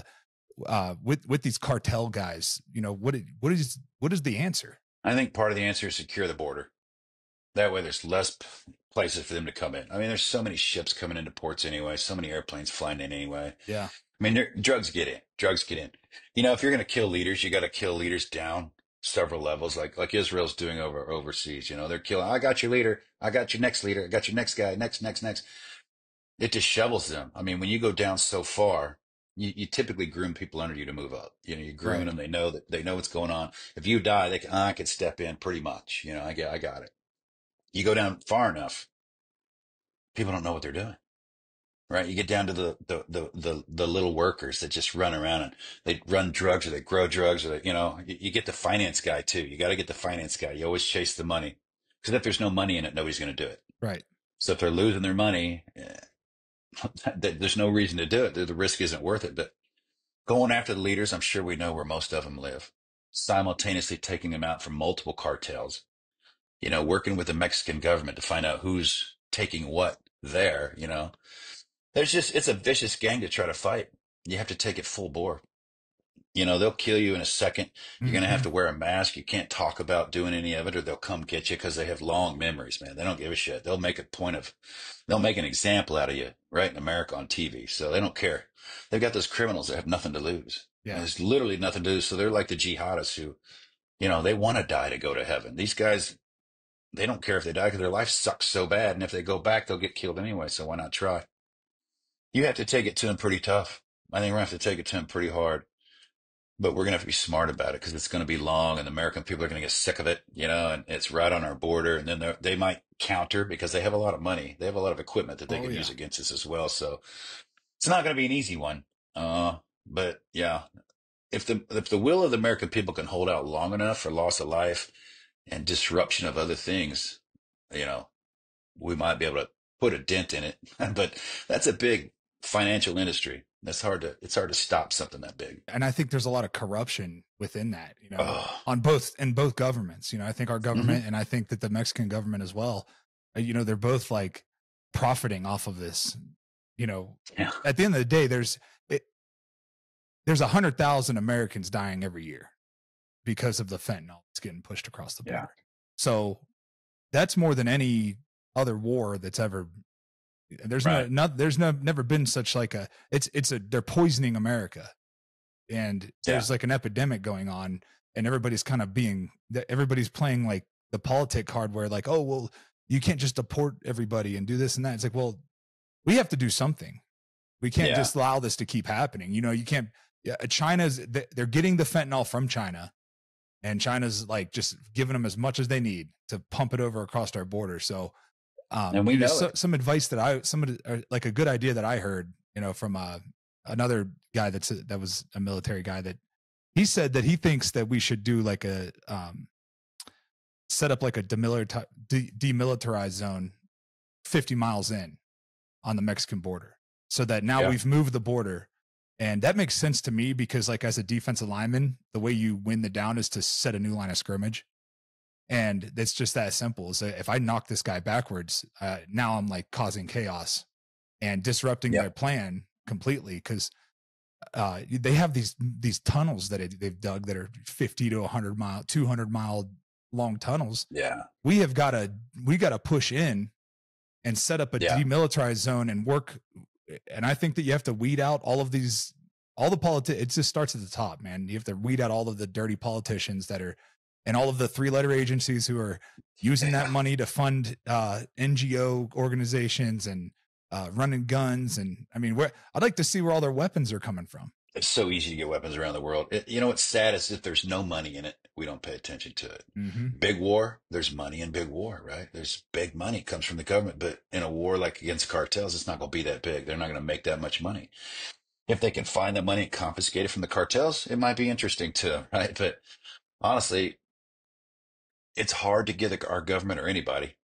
[SPEAKER 2] these cartel guys, what is the answer?
[SPEAKER 1] I think part of the answer is secure the border. That way there's less places for them to come in. I mean, there's so many ships coming into ports anyway, so many airplanes flying in anyway.
[SPEAKER 2] Yeah.
[SPEAKER 1] I mean, drugs get in. If you're going to kill leaders, you got to kill leaders down several levels, like Israel's doing overseas. They're killing, I got your leader. I got your next leader. I got your next guy. Next. It just shovels them. I mean, when you go down so far, you typically groom people under you to move up. You're grooming them. They know what's going on. If you die, I can step in pretty much. I got it. You go down far enough, people don't know what they're doing. right? You get down to the little workers that just run around and they run drugs or they grow drugs or they, you get the finance guy too. You got to get the finance guy. You always chase the money because if there's no money in it, nobody's going to do it.
[SPEAKER 2] Right.
[SPEAKER 1] So if they're losing their money, there's no reason to do it. The risk isn't worth it. But going after the leaders, I'm sure we know where most of them live, simultaneously taking them out from multiple cartels, working with the Mexican government to find out who's taking what there, it's a vicious gang to try to fight. You have to take it full bore. They'll kill you in a second. You're going to have to wear a mask. You can't talk about doing any of it or they'll come get you because they have long memories, man. They don't give a shit. They'll make an example out of you right in America on TV. So they don't care. They've got those criminals that have nothing to lose.
[SPEAKER 2] Yeah.
[SPEAKER 1] There's literally nothing to lose. So they're like the jihadists who, they want to die to go to heaven. These guys, they don't care if they die because their life sucks so bad. And if they go back, they'll get killed anyway. So why not try? You have to take it to them pretty tough. I think we're going to have to take it to them pretty hard. But we're going to have to be smart about it because it's going to be long and the American people are going to get sick of it, and it's right on our border. And then they might counter because they have a lot of money. They have a lot of equipment that they can use against us as well. So it's not going to be an easy one. But yeah, if the will of the American people can hold out long enough for loss of life and disruption of other things, we might be able to put a dent in it. But that's a big financial industry. It's hard to stop something that big.
[SPEAKER 2] And I think there's a lot of corruption within that, in both governments. I think our government and I think that the Mexican government as well, they're both like profiting off of this. At the end of the day, there's 100,000 Americans dying every year because of the fentanyl that's getting pushed across the border. Yeah. So that's more than any other war that's ever. There's never been such like they're poisoning America, and there's like an epidemic going on, and everybody's playing like the politic card where like, oh, well, you can't just deport everybody and do this and that. It's like, well, we have to do something. We can't just allow this to keep happening. You can't. They're getting the fentanyl from China, and China's like just giving them as much as they need to pump it over across our border. So.
[SPEAKER 1] And we know
[SPEAKER 2] some advice that like a good idea that I heard, from another guy that was a military guy, that he said that he thinks that we should do like set up like a demilitarized zone 50 miles in on the Mexican border, so that now we've moved the border. And that makes sense to me because like as a defensive lineman, the way you win the down is to set a new line of scrimmage. And it's just that simple. So if I knock this guy backwards, now I'm like causing chaos and disrupting their plan completely. Cause they have these tunnels that they've dug that are 50 to 200 mile long tunnels.
[SPEAKER 1] Yeah.
[SPEAKER 2] We got to push in and set up a demilitarized zone and work. And I think that you have to weed out all the politics. It just starts at the top, man. You have to weed out all of the dirty politicians and all of the 3-letter agencies who are using that money to fund NGO organizations and running guns. And I mean, I'd like to see where all their weapons are coming from.
[SPEAKER 1] It's so easy to get weapons around the world. What's sad is if there's no money in it, we don't pay attention to it. Mm-hmm. Big war, there's money in big war, right? There's big money comes from the government, but in a war like against cartels, it's not going to be that big. They're not going to make that much money. If they can find the money and confiscate it from the cartels, it might be interesting too, right? But honestly, it's hard to get our government or anybody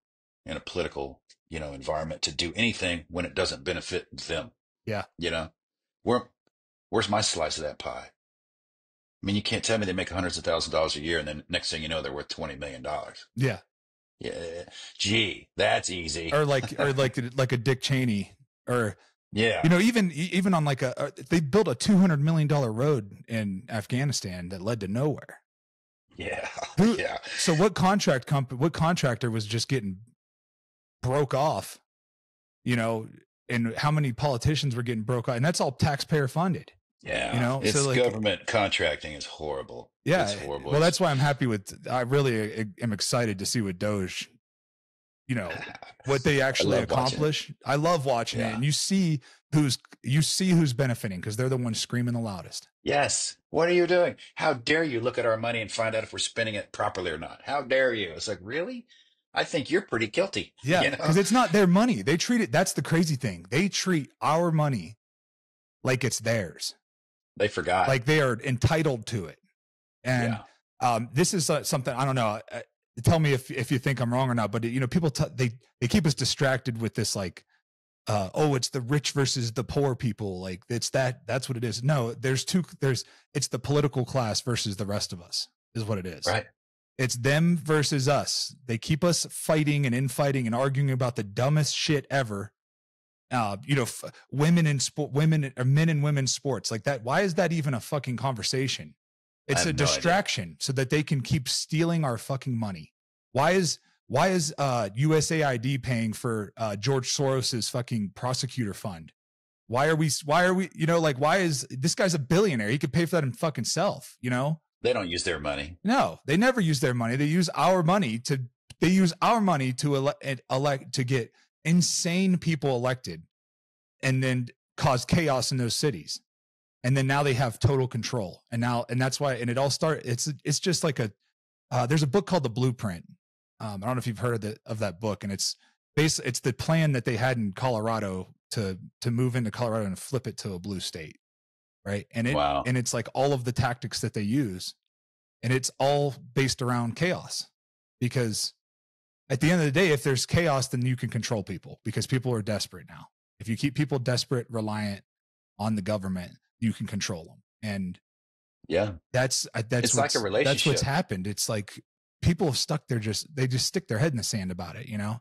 [SPEAKER 1] in a political, environment to do anything when it doesn't benefit them.
[SPEAKER 2] Yeah.
[SPEAKER 1] Where's my slice of that pie? I mean, you can't tell me they make hundreds of thousands of dollars a year and then next thing you know, they're worth $20 million.
[SPEAKER 2] Yeah.
[SPEAKER 1] Yeah. Gee, that's easy.
[SPEAKER 2] Or like a Dick Cheney or, even on like they built a $200 million road in Afghanistan that led to nowhere.
[SPEAKER 1] Yeah.
[SPEAKER 2] So what contractor was just getting broke off, and how many politicians were getting broke off, and that's all taxpayer funded.
[SPEAKER 1] Yeah. It's so government contracting is horrible.
[SPEAKER 2] Yeah.
[SPEAKER 1] It's horrible.
[SPEAKER 2] Well, that's why I really am excited to see what DOGE, what they actually accomplish. I love watching it. And you see who's benefiting because they're the ones screaming the loudest.
[SPEAKER 1] Yes. What are you doing? How dare you look at our money and find out if we're spending it properly or not? How dare you? It's like, really? I think you're pretty guilty.
[SPEAKER 2] Yeah,
[SPEAKER 1] You
[SPEAKER 2] because
[SPEAKER 1] know,
[SPEAKER 2] it's not their money. They treat it. That's the crazy thing. They treat our money like it's theirs,
[SPEAKER 1] they forgot.
[SPEAKER 2] like they are entitled to it. And
[SPEAKER 1] Yeah,
[SPEAKER 2] this is something I don't know. Tell me if you think I'm wrong or not. But people they keep us distracted with this like, oh, it's the rich versus the poor people. Like that's what it is. No, it's the political class versus the rest of us is what it is.
[SPEAKER 1] right.
[SPEAKER 2] It's them versus us. They keep us fighting and infighting and arguing about the dumbest shit ever. Women in sport, women or men and women's sports like that. Why is that even a fucking conversation? It's a distraction so that they can keep stealing our fucking money. Why is USAID paying for George Soros's fucking prosecutor fund? Why are we, why is this guy's a billionaire? He could pay for that in fucking self,
[SPEAKER 1] They don't use their money.
[SPEAKER 2] No, they never use their money. They use our money to elect to get insane people elected and then cause chaos in those cities. And then now they have total control. And that's why, and it all it's just like there's a book called The Blueprint. I don't know if you've heard of that book, and it's the plan that they had in Colorado to move into Colorado and flip it to a blue state. Right. And it's like all of the tactics that they use, and it's all based around chaos, because at the end of the day, if there's chaos, then you can control people, because people are desperate now. If you keep people desperate, reliant on the government, you can control them. And
[SPEAKER 1] yeah,
[SPEAKER 2] that's
[SPEAKER 1] it's like a relationship.
[SPEAKER 2] That's what's happened. It's like people have they just stick their head in the sand about it, and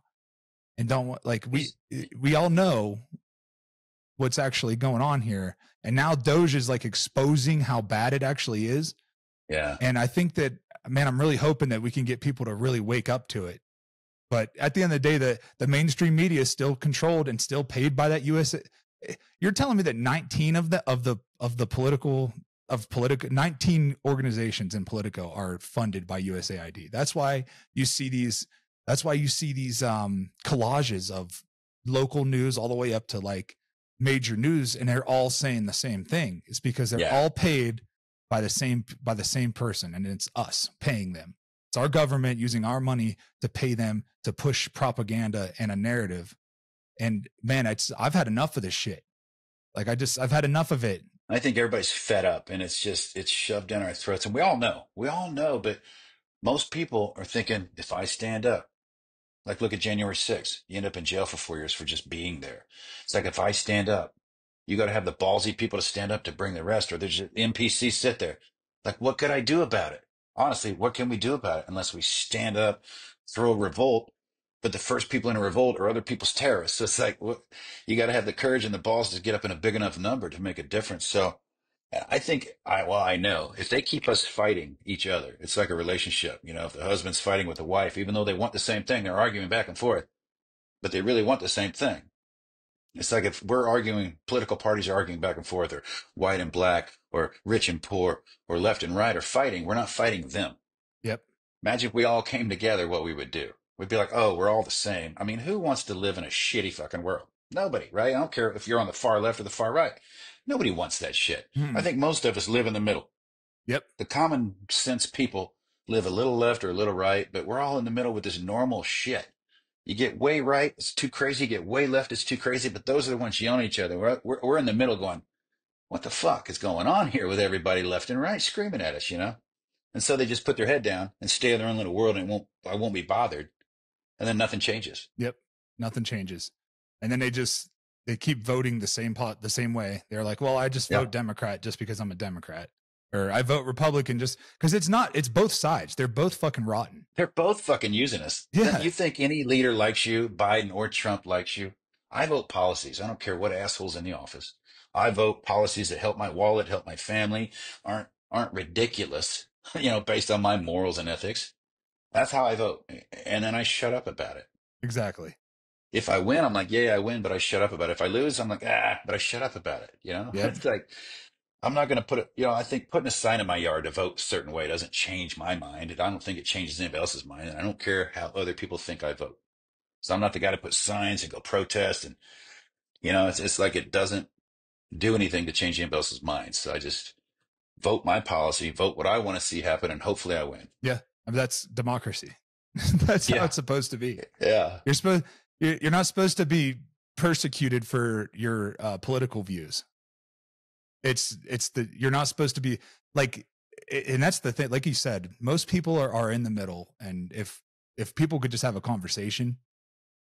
[SPEAKER 2] don't want, like, we all know what's actually going on here. And now DOGE is like exposing how bad it actually is.
[SPEAKER 1] Yeah.
[SPEAKER 2] And I think that, man, I'm really hoping that we can get people to really wake up to it. But at the end of the day, the mainstream media is still controlled and still paid by that US. You're telling me that 19 of the 19 organizations in Politico are funded by USAID. That's why you see these collages of local news all the way up to like major news, and they're all saying the same thing. It's because they're all paid by the same person, and it's us paying them. It's our government using our money to pay them to push propaganda and a narrative. And man, I've had enough of this shit. Like I've had enough of it.
[SPEAKER 1] I think everybody's fed up, and it's shoved down our throats. And we all know, but most people are thinking, if I stand up, like look at January 6th, you end up in jail for 4 years for just being there. It's like, if I stand up, you got to have the ballsy people to stand up to bring the rest, or there's just NPCs sit there. Like, what could I do about it? Honestly, what can we do about it unless we stand up, throw a revolt? But the first people in a revolt are other people's terrorists. So it's like, you got to have the courage and the balls to get up in a big enough number to make a difference. So I think, I know if they keep us fighting each other, it's like a relationship. If the husband's fighting with the wife, even though they want the same thing, they're arguing back and forth, but they really want the same thing. It's like if we're arguing, political parties are arguing back and forth, or white and black, or rich and poor, or left and right are fighting. We're not fighting them.
[SPEAKER 2] Yep.
[SPEAKER 1] Imagine if we all came together, what we would do. We'd be like, oh, we're all the same. I mean, who wants to live in a shitty fucking world? Nobody, right? I don't care if you're on the far left or the far right. Nobody wants that shit. I think most of us live in the middle.
[SPEAKER 2] Yep.
[SPEAKER 1] The common sense people live a little left or a little right, but we're all in the middle with this normal shit. You get way right, it's too crazy. You get way left, it's too crazy. But those are the ones yelling at each other. We're in the middle going, what the fuck is going on here with everybody left and right screaming at us, And so they just put their head down and stay in their own little world, and I won't be bothered. And then nothing changes.
[SPEAKER 2] Yep. Nothing changes. And then they keep voting the same way. They're like, well, I just vote Democrat just because I'm a Democrat. Or I vote Republican just because it's both sides. They're both fucking rotten.
[SPEAKER 1] They're both fucking using us.
[SPEAKER 2] Yeah.
[SPEAKER 1] You think any leader likes you, Biden or Trump likes you? I vote policies. I don't care what asshole's in the office. I vote policies that help my wallet, help my family, aren't ridiculous, based on my morals and ethics. That's how I vote. And then I shut up about it.
[SPEAKER 2] Exactly.
[SPEAKER 1] If I win, I'm like, yeah, I win, but I shut up about it. If I lose, I'm like, but I shut up about it.
[SPEAKER 2] Yep.
[SPEAKER 1] It's like, I'm not going to put it, I think putting a sign in my yard to vote a certain way doesn't change my mind. I don't think it changes anybody else's mind. And I don't care how other people think I vote. So I'm not the guy to put signs and go protest. And, it's like it doesn't do anything to change anybody else's mind. So I just vote my policy, vote what I want to see happen, and hopefully I win.
[SPEAKER 2] Yeah. I mean, that's democracy. That's how
[SPEAKER 1] Yeah.
[SPEAKER 2] it's supposed to be.
[SPEAKER 1] Yeah.
[SPEAKER 2] You're not supposed to be persecuted for your political views. You're not supposed to be like, and that's the thing. Like you said, most people are in the middle. And if people could just have a conversation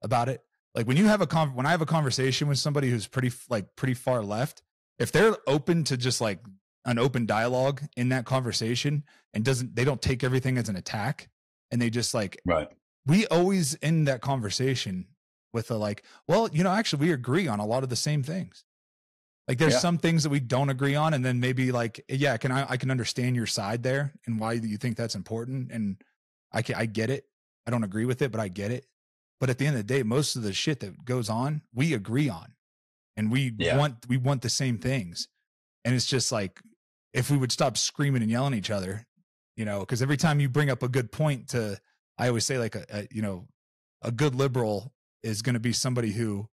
[SPEAKER 2] about it, like when I have a conversation with somebody who's pretty far left, if they're open to just like an open dialogue in that conversation and they don't take everything as an attack, and they just like,
[SPEAKER 1] Right.
[SPEAKER 2] We always end that conversation with a like, well, actually we agree on a lot of the same things. Like there's some things that we don't agree on. And then maybe like, yeah, I can understand your side there and why you think that's important. And I get it. I don't agree with it, but I get it. But at the end of the day, most of the shit that goes on, we agree on, and we want the same things. And it's just like, if we would stop screaming and yelling at each other, because every time you bring up a good point I always say like a good liberal is going to be somebody who,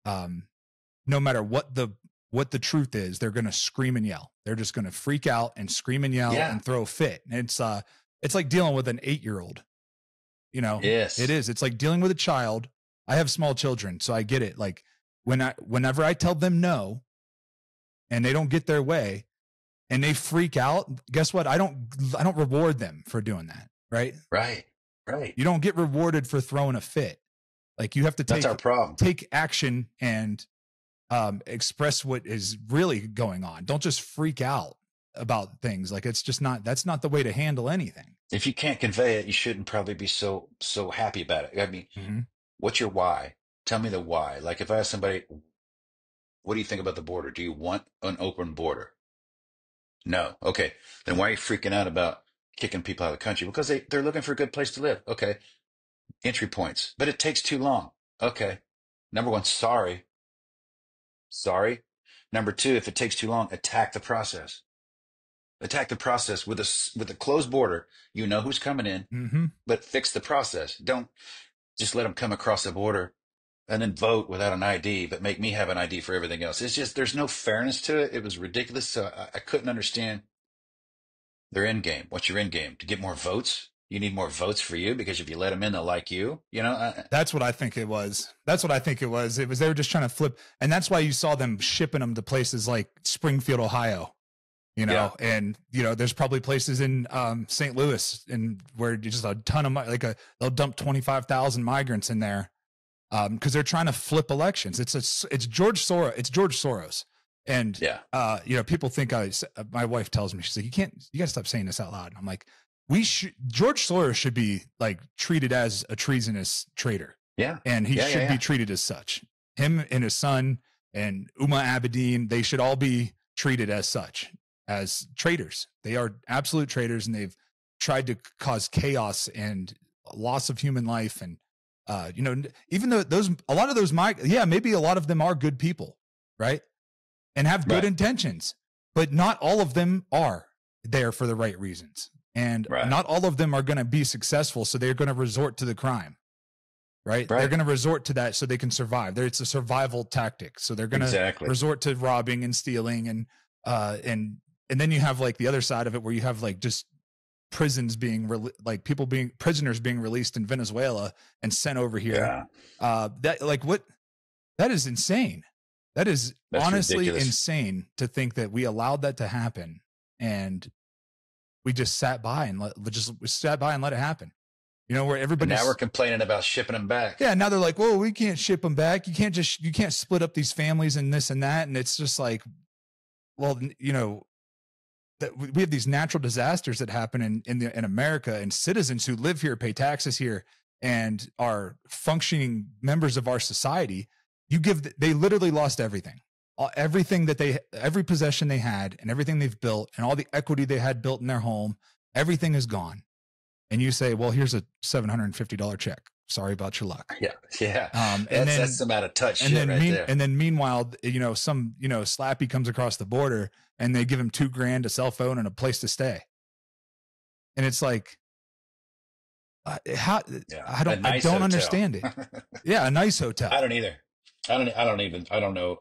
[SPEAKER 2] no matter what the truth is, they're going to scream and yell. They're just going to freak out and scream and yell and throw a fit. And it's like dealing with an 8-year-old,
[SPEAKER 1] Yes,
[SPEAKER 2] it is. It's like dealing with a child. I have small children, so I get it. Like whenever I tell them no and they don't get their way and they freak out, guess what? I don't reward them for doing that. Right.
[SPEAKER 1] Right.
[SPEAKER 2] You don't get rewarded for throwing a fit. Like you have to
[SPEAKER 1] That's our problem.
[SPEAKER 2] Take action and express what is really going on. Don't just freak out about things. Like that's not the way to handle anything.
[SPEAKER 1] If you can't convey it, you shouldn't probably be so happy about it. I mean, What's your why? Tell me the why. Like if I ask somebody, what do you think about the border? Do you want an open border? No. Okay. Then why are you freaking out about kicking people out of the country? Because they're looking for a good place to live. Okay. Entry points. But it takes too long. Okay. Number one, sorry. Number two, if it takes too long, attack the process. Attack the process with a closed border. You know who's coming in, but fix the process. Don't just let them come across the border and then vote without an ID, but make me have an ID for everything else. It's just, there's no fairness to it. It was ridiculous. So I couldn't understand their end game. What's your end game? To get more votes? You need more votes for you because if you let them in, they'll like you.
[SPEAKER 2] That's what I think it was. It was they were just trying to flip, and that's why you saw them shipping them to places like Springfield, Ohio. And there's probably places in St. Louis and where just a ton of they'll dump 25,000 migrants in there because they're trying to flip elections. It's George Soros. And people think my wife tells me, she's like, you got to stop saying this out loud. And I'm like, George Soros should be like treated as a treasonous traitor.
[SPEAKER 1] Yeah.
[SPEAKER 2] And he should be treated as such. Him and his son and Uma Abedin, they should all be treated as such, as traitors. They are absolute traitors, and they've tried to cause chaos and loss of human life. And, even though maybe a lot of them are good people, right? And have good intentions, but not all of them are there for the right reasons. And not all of them are going to be successful. So they're going to resort to the crime, right? They're going to resort to that so they can survive. It's a survival tactic. So they're going to resort to robbing and stealing. And then you have like the other side of it where you have like just prisoners being released in Venezuela and sent over here. That is insane. That's honestly ridiculous. Insane to think that we allowed that to happen, and we just sat by and let it happen. Where everybody
[SPEAKER 1] now we're complaining about shipping them back.
[SPEAKER 2] Yeah, now they're like, "Well, we can't ship them back. You can't split up these families and this and that." And it's just like, well, that we have these natural disasters that happen in America, and citizens who live here, pay taxes here, and are functioning members of our society. They literally lost everything, every possession they had and everything they've built and all the equity they had built in their home, everything is gone. And you say, well, here's a $750 check. Sorry about your luck.
[SPEAKER 1] Yeah. Yeah.
[SPEAKER 2] That's
[SPEAKER 1] some out of touch shit right there.
[SPEAKER 2] And then meanwhile, some slappy comes across the border and they give him $2,000, a cell phone, and a place to stay. And it's like, I don't understand it. Yeah. A nice hotel.
[SPEAKER 1] I don't either. I don't know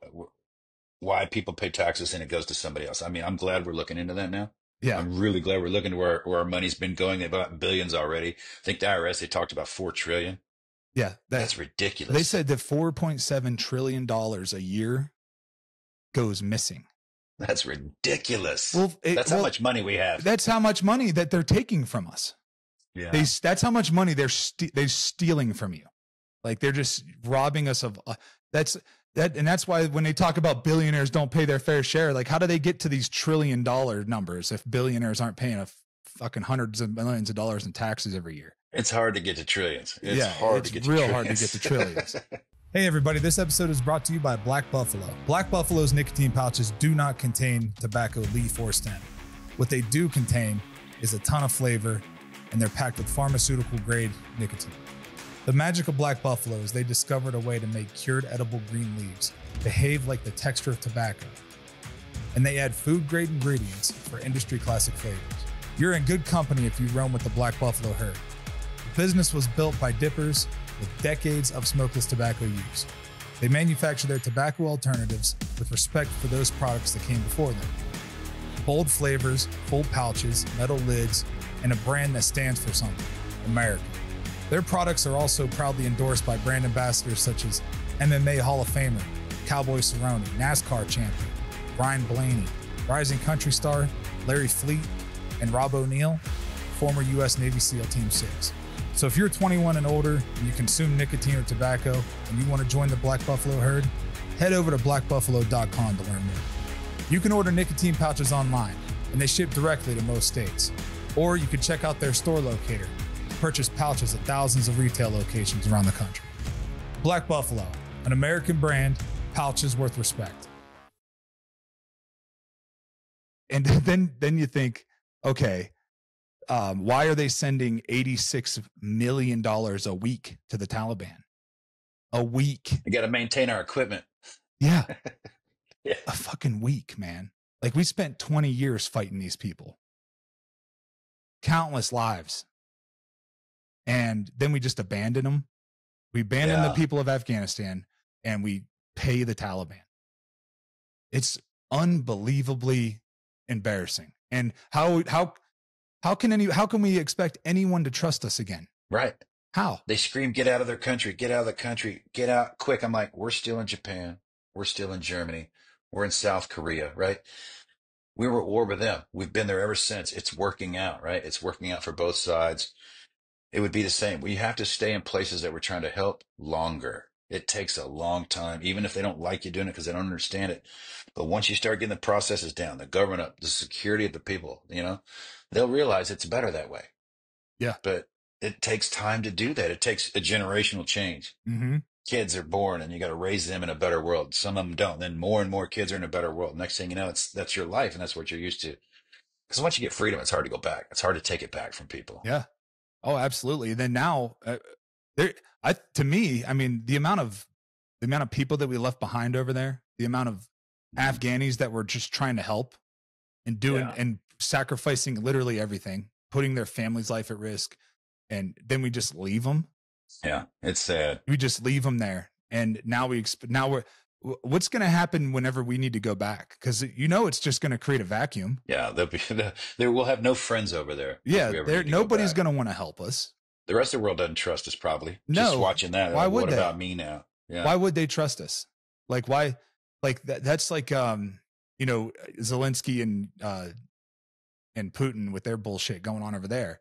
[SPEAKER 1] why people pay taxes and it goes to somebody else. I mean, I'm glad we're looking into that now.
[SPEAKER 2] Yeah.
[SPEAKER 1] I'm really glad we're looking to where our money's been going, about billions already. I think the IRS, they talked about 4 trillion.
[SPEAKER 2] Yeah.
[SPEAKER 1] That's ridiculous.
[SPEAKER 2] They said that $4.7 trillion a year goes missing.
[SPEAKER 1] That's ridiculous.
[SPEAKER 2] Well,
[SPEAKER 1] that's how much money we have.
[SPEAKER 2] That's how much money that they're taking from us.
[SPEAKER 1] Yeah.
[SPEAKER 2] That's how much money they're stealing from you. Like they're just robbing us of and that's why when they talk about billionaires don't pay their fair share, like how do they get to these $1 trillion numbers if billionaires aren't paying a fucking hundreds of millions of dollars in taxes every year?
[SPEAKER 1] It's hard to get to trillions. It's
[SPEAKER 2] hard to get to trillions. Hey everybody, this episode is brought to you by Black Buffalo. Black Buffalo's nicotine pouches do not contain tobacco leaf or stem. What they do contain is a ton of flavor, and they're packed with pharmaceutical grade nicotine. The magic of Black Buffalo is they discovered a way to make cured edible green leaves behave like the texture of tobacco. And they add food grade ingredients for industry classic flavors. You're in good company if you roam with the Black Buffalo herd. The business was built by dippers with decades of smokeless tobacco use. They manufacture their tobacco alternatives with respect for those products that came before them. Bold flavors, full pouches, metal lids, and a brand that stands for something, American. Their products are also proudly endorsed by brand ambassadors such as MMA Hall of Famer, Cowboy Cerrone, NASCAR champion, Brian Blaney, rising country star Larry Fleet, and Rob O'Neill, former U.S. Navy SEAL Team 6. So if you're 21 and older and you consume nicotine or tobacco and you want to join the Black Buffalo herd, head over to blackbuffalo.com to learn more. You can order nicotine pouches online and they ship directly to most states. Or you can check out their store locator to purchase pouches at thousands of retail locations around the country. Black Buffalo, an American brand, pouches worth respect. And then you think, okay, why are they sending $86 million a week to the Taliban? A week.
[SPEAKER 1] We got to maintain our equipment.
[SPEAKER 2] Yeah.
[SPEAKER 1] Yeah.
[SPEAKER 2] A fucking week, man. Like we spent 20 years fighting these people. Countless lives. And then we just abandon them. We abandon the people of Afghanistan and we pay the Taliban. It's unbelievably embarrassing. And how can we expect anyone to trust us again?
[SPEAKER 1] Right.
[SPEAKER 2] How?
[SPEAKER 1] They scream, get out of their country, get out of the country, get out quick. I'm like, we're still in Japan. We're still in Germany. We're in South Korea, right? We were at war with them. We've been there ever since. It's working out, right? It's working out for both sides. It would be the same. We have to stay in places that we're trying to help longer. It takes a long time, even if they don't like you doing it because they don't understand it. But once you start getting the processes down, the government up, the security of the people, they'll realize it's better that way.
[SPEAKER 2] Yeah.
[SPEAKER 1] But it takes time to do that. It takes a generational change.
[SPEAKER 2] Mm-hmm.
[SPEAKER 1] Kids are born and you got to raise them in a better world. Some of them don't. Then more and more kids are in a better world. Next thing you know, that's your life and that's what you're used to. Because once you get freedom, it's hard to go back. It's hard to take it back from people.
[SPEAKER 2] Yeah. Oh, absolutely. And then now, to me, I mean, the amount of people that we left behind over there, the amount of Afghanis that were just trying to help and doing and sacrificing literally everything, putting their family's life at risk, and then we just leave them.
[SPEAKER 1] Yeah, it's sad.
[SPEAKER 2] We just leave them there, and now we're. What's going to happen whenever we need to go back? Because it's just going to create a vacuum.
[SPEAKER 1] Yeah, we'll have no friends over there.
[SPEAKER 2] Yeah, nobody's going to want to help us.
[SPEAKER 1] The rest of the world doesn't trust us, probably.
[SPEAKER 2] No.
[SPEAKER 1] Just watching that.
[SPEAKER 2] Why would
[SPEAKER 1] what
[SPEAKER 2] they?
[SPEAKER 1] about me now? Yeah.
[SPEAKER 2] Why would they trust us? Like, why? Like that's like, Zelensky and Putin with their bullshit going on over there.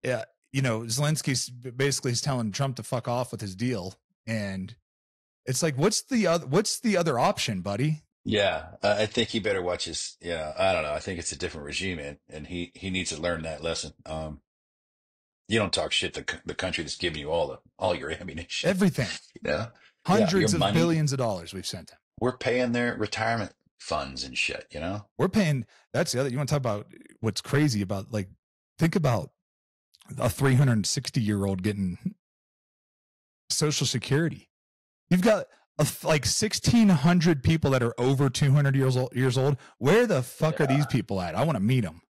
[SPEAKER 2] Yeah. Zelensky's basically telling Trump to fuck off with his deal. And it's like, what's the other option, buddy?
[SPEAKER 1] Yeah. I think he better watch his, I don't know. I think it's a different regime and he needs to learn that lesson. You don't talk shit to the country that's giving you all your ammunition.
[SPEAKER 2] Everything.
[SPEAKER 1] Yeah.
[SPEAKER 2] Hundreds of billions of dollars we've sent them.
[SPEAKER 1] We're paying their retirement funds and shit,
[SPEAKER 2] We're paying. That's the other. You want to talk about what's crazy about, like, think about a 360-year-old getting Social Security. You've got like 1,600 people that are over 200 years old. Where the fuck are these people at? I want to meet them.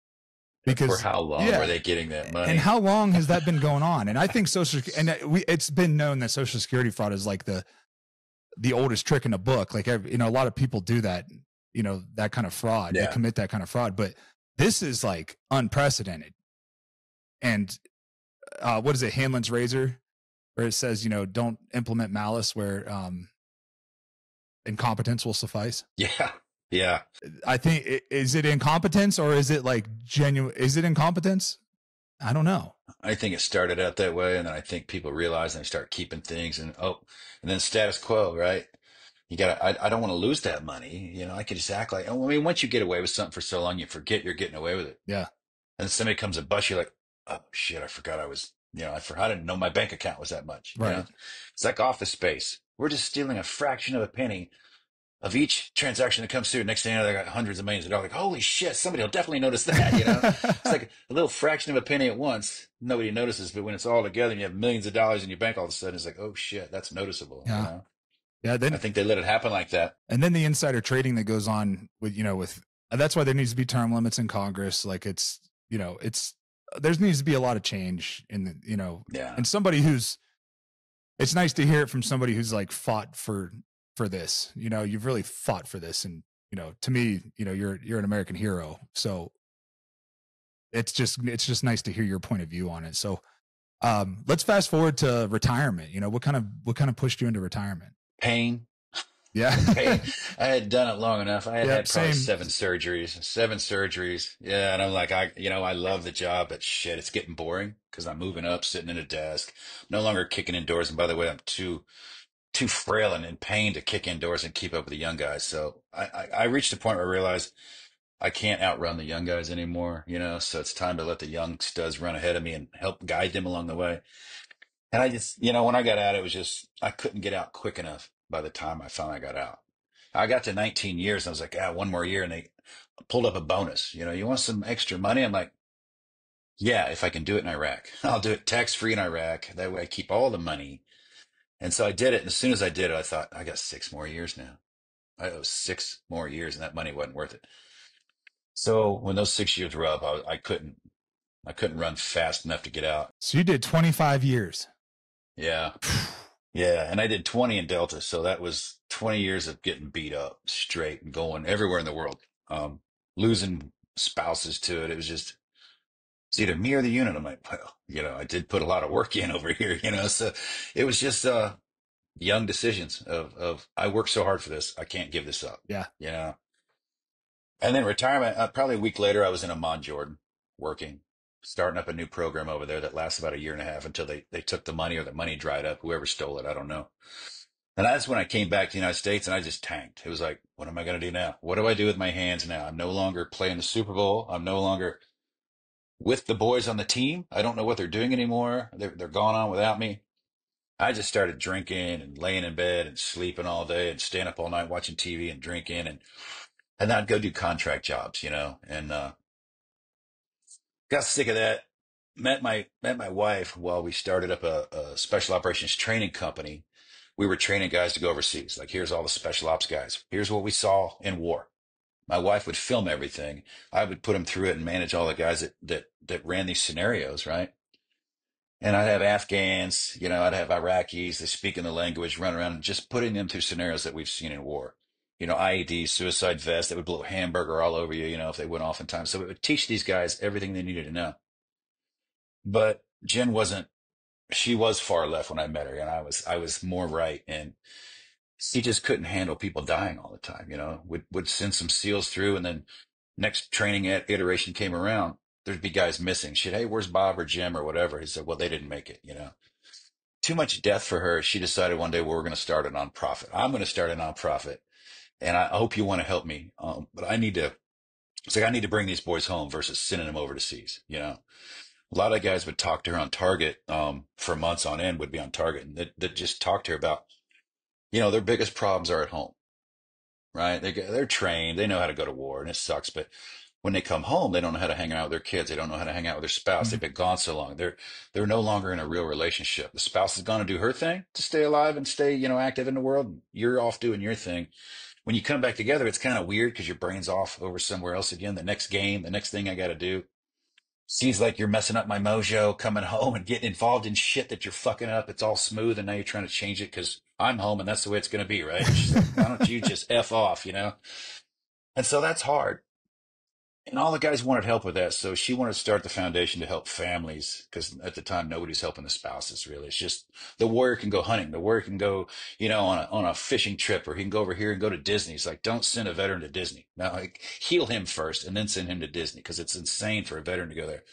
[SPEAKER 2] Because
[SPEAKER 1] for how long were they getting that money?
[SPEAKER 2] And how long has that been going on? And I think it's been known that Social Security fraud is like the oldest trick in the book. Like, a lot of people do that, that kind of fraud. They commit that kind of fraud. But This is like unprecedented. And what is it, Hanlon's razor, where it says, don't implement malice where incompetence will suffice.
[SPEAKER 1] Yeah. Yeah.
[SPEAKER 2] I think, is it incompetence or is it like genuine? Is it incompetence? I don't know.
[SPEAKER 1] I think it started out that way, and then I think people realize and they start keeping things, and then status quo, right? You gotta. I don't want to lose that money. I could just act like. I mean, once you get away with something for so long, you forget you're getting away with it.
[SPEAKER 2] Yeah.
[SPEAKER 1] And somebody comes and busts you, like, oh shit, I forgot I was. I didn't know my bank account was that much.
[SPEAKER 2] Right.
[SPEAKER 1] It's like Office Space. We're just stealing a fraction of a penny of each transaction that comes through. Next thing you know, they got hundreds of millions of dollars. Like, holy shit, somebody will definitely notice that. It's like a little fraction of a penny at once. Nobody notices, but when it's all together and you have millions of dollars in your bank, all of a sudden it's like, oh shit, that's noticeable.
[SPEAKER 2] Yeah. Yeah.
[SPEAKER 1] I think they let it happen like that.
[SPEAKER 2] And then the insider trading that goes on with, that's why there needs to be term limits in Congress. Like there needs to be a lot of change in the,
[SPEAKER 1] Yeah.
[SPEAKER 2] And somebody it's nice to hear it from somebody who's like fought for this, you've really fought for this. And, to me, you're an American hero. So it's just nice to hear your point of view on it. So, let's fast forward to retirement. What kind of pushed you into retirement?
[SPEAKER 1] Pain.
[SPEAKER 2] Yeah.
[SPEAKER 1] Pain. I had done it long enough. I had probably
[SPEAKER 2] same.
[SPEAKER 1] 7 surgeries. Yeah. And I'm like, I love the job, but shit, it's getting boring because I'm moving up, sitting at a desk, no longer kicking indoors. And by the way, I'm too frail and in pain to kick indoors and keep up with the young guys. So I reached a point where I realized I can't outrun the young guys anymore, so it's time to let the young studs run ahead of me and help guide them along the way. And I just, when I got out, it was just, I couldn't get out quick enough by the time I finally got out. I got to 19 years and I was like, one more year. And they pulled up a bonus, you want some extra money? I'm like, yeah, if I can do it in Iraq, I'll do it tax-free in Iraq. That way I keep all the money. And so I did it. And as soon as I did it, I thought, I got 6 more years now. I owe 6 more years and that money wasn't worth it. So when those 6 years were up, I couldn't run fast enough to get out.
[SPEAKER 2] So you did 25 years.
[SPEAKER 1] Yeah. Yeah. And I did 20 in Delta. So that was 20 years of getting beat up straight and going everywhere in the world. Losing spouses to it. It was just, it's either me or the unit. I'm like, well, I did put a lot of work in over here, so it was just, young decisions of I worked so hard for this. I can't give this up.
[SPEAKER 2] Yeah.
[SPEAKER 1] And then retirement, probably a week later, I was in Amman, Jordan, working, starting up a new program over there that lasts about a year and a half until they took the money or the money dried up. Whoever stole it, I don't know. And that's when I came back to the United States and I just tanked. It was like, what am I going to do now? What do I do with my hands now? I'm no longer playing the Super Bowl. I'm no longer with the boys on the team. I don't know what they're doing anymore. They're gone on without me. I just started drinking and laying in bed and sleeping all day and staying up all night watching TV and drinking. And then I'd go do contract jobs, and got sick of that. Met my wife while we started up a special operations training company. We were training guys to go overseas. Like, here's all the special ops guys. Here's what we saw in war. My wife would film everything. I would put them through it and manage all the guys that ran these scenarios, right? And I'd have Afghans, I'd have Iraqis, they speak in the language, run around and just putting them through scenarios that we've seen in war. IEDs, suicide vests that would blow a hamburger all over you, if they went off in time. So it would teach these guys everything they needed to know. But Jen she was far left when I met her, and I was more right. And she just couldn't handle people dying all the time, would send some SEALs through, and then next training iteration came around, there'd be guys missing. She'd, hey, where's Bob or Jim or whatever? He said, well, they didn't make it, Too much death for her. She decided one day, well, we're going to start a nonprofit. I'm going to start a nonprofit, and I hope you want to help me. But I need to bring these boys home versus sending them overseas, A lot of guys would talk to her on Target for months on end, would be on Target, and that just talk to her about, their biggest problems are at home, right? They're trained. They know how to go to war, and it sucks. But when they come home, they don't know how to hang out with their kids. They don't know how to hang out with their spouse. Mm-hmm. They've been gone so long. They're no longer in a real relationship. The spouse is going to do her thing to stay alive and stay, active in the world. You're off doing your thing. When you come back together, it's kind of weird because your brain's off over somewhere else again. The next game, the next thing I got to do. Seems like you're messing up my mojo coming home and getting involved in shit that you're fucking up. It's all smooth, and now you're trying to change it because I'm home and that's the way it's going to be, right? She's like, why don't you just F off, And so that's hard. And all the guys wanted help with that. So she wanted to start the foundation to help families because at the time, nobody's helping the spouses really. It's just the warrior can go hunting. The warrior can go, on a fishing trip, or he can go over here and go to Disney. It's like, don't send a veteran to Disney. Now, like, heal him first and then send him to Disney because it's insane for a veteran to go there.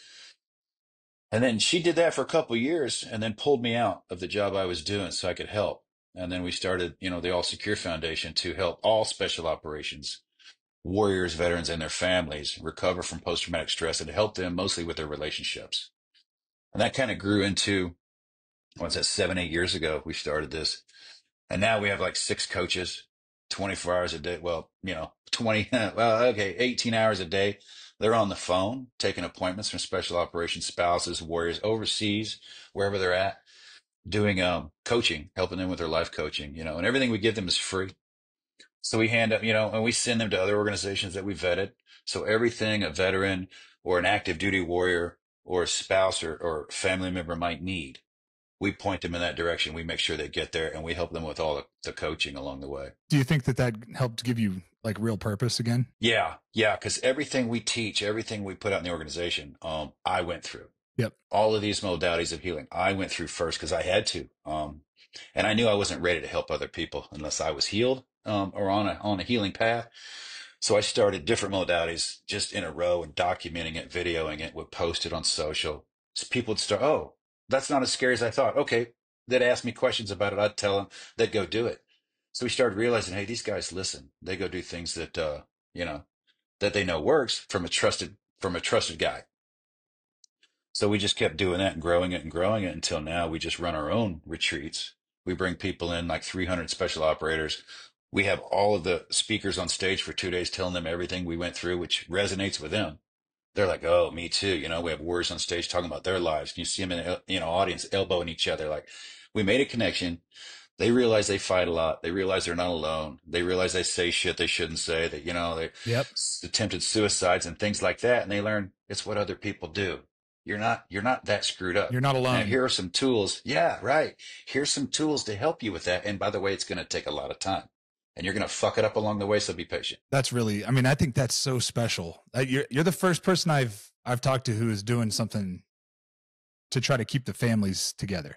[SPEAKER 1] And then she did that for a couple of years and then pulled me out of the job I was doing so I could help. And then we started, the All Secure Foundation to help all special operations warriors, veterans, and their families recover from post-traumatic stress and to help them mostly with their relationships. And that kind of grew into, what's that, 7-8 years ago, we started this. And now we have like 6 coaches, 24 hours a day. Well, 18 hours a day. They're on the phone, taking appointments from special operations spouses, warriors overseas, wherever they're at, doing coaching, helping them with their life coaching, and everything we give them is free. So we hand up, and we send them to other organizations that we vetted. So everything a veteran or an active duty warrior or a spouse or family member might need, we point them in that direction. We make sure they get there, and we help them with all the coaching along the way.
[SPEAKER 2] Do you think that helped give you like real purpose again?
[SPEAKER 1] Yeah. Because everything we teach, everything we put out in the organization, I went through.
[SPEAKER 2] Yep.
[SPEAKER 1] All of these modalities of healing, I went through first because I had to. And I knew I wasn't ready to help other people unless I was healed or on a healing path. So I started different modalities just in a row and documenting it, videoing it, would post it on social. So people would start, oh, that's not as scary as I thought. Okay. They'd ask me questions about it. I'd tell them, they'd go do it. So we started realizing, hey, these guys listen. They go do things that, that they know works from a trusted guy. So we just kept doing that and growing it until now we just run our own retreats. We bring people in, like 300 special operators. We have all of the speakers on stage for 2 days telling them everything we went through, which resonates with them. They're like, oh, me too. We have warriors on stage talking about their lives. And you see them in the audience elbowing each other. Like, we made a connection. They realize they fight a lot. They realize they're not alone. They realize they say shit they shouldn't say, that, they attempted suicides and things like that. And they learn it's what other people do. You're not that screwed up.
[SPEAKER 2] You're not alone.
[SPEAKER 1] Now, here are some tools. Yeah, right. Here's some tools to help you with that. And by the way, it's going to take a lot of time and you're going to fuck it up along the way. So be patient.
[SPEAKER 2] That's really, I think that's so special. You're the first person I've talked to who is doing something to try to keep the families together,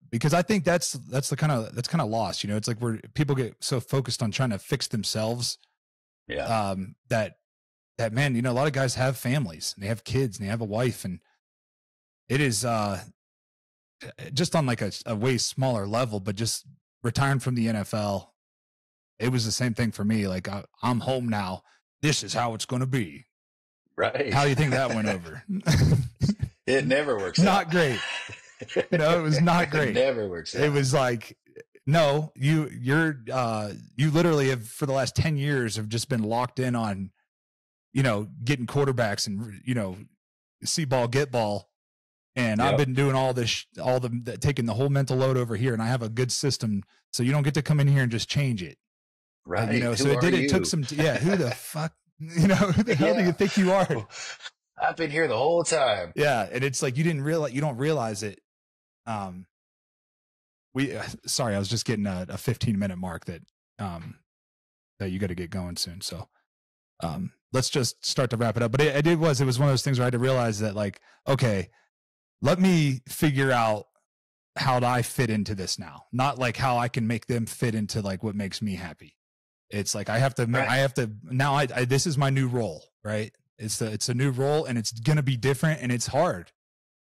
[SPEAKER 2] because I think that's kind of lost, it's like where people get so focused on trying to fix themselves.
[SPEAKER 1] Yeah.
[SPEAKER 2] That man, a lot of guys have families and they have kids and they have a wife, and it is just on like a way smaller level, but just retiring from the NFL, it was the same thing for me. Like, I'm home now. This is how it's going to be.
[SPEAKER 1] Right.
[SPEAKER 2] How do you think that went over?
[SPEAKER 1] It never works
[SPEAKER 2] not
[SPEAKER 1] out.
[SPEAKER 2] Great. It was not great.
[SPEAKER 1] It never works out.
[SPEAKER 2] It was like, no, you literally have, for the last 10 years, have just been locked in on, getting quarterbacks and, see ball, get ball. And I've been doing all this, taking the whole mental load over here. And I have a good system. So you don't get to come in here and just change it.
[SPEAKER 1] Right.
[SPEAKER 2] It took some, who the fuck, who the hell do you think you are?
[SPEAKER 1] I've been here the whole time.
[SPEAKER 2] Yeah. And it's like, you don't realize it. Sorry, I was just getting a 15-minute mark that you got to get going soon. So, let's just start to wrap it up. But it was one of those things where I had to realize that, like, okay, let me figure out how do I fit into this now, not like how I can make them fit into like what makes me happy. It's like, I have to now this is my new role, right? It's a new role, and it's going to be different, and it's hard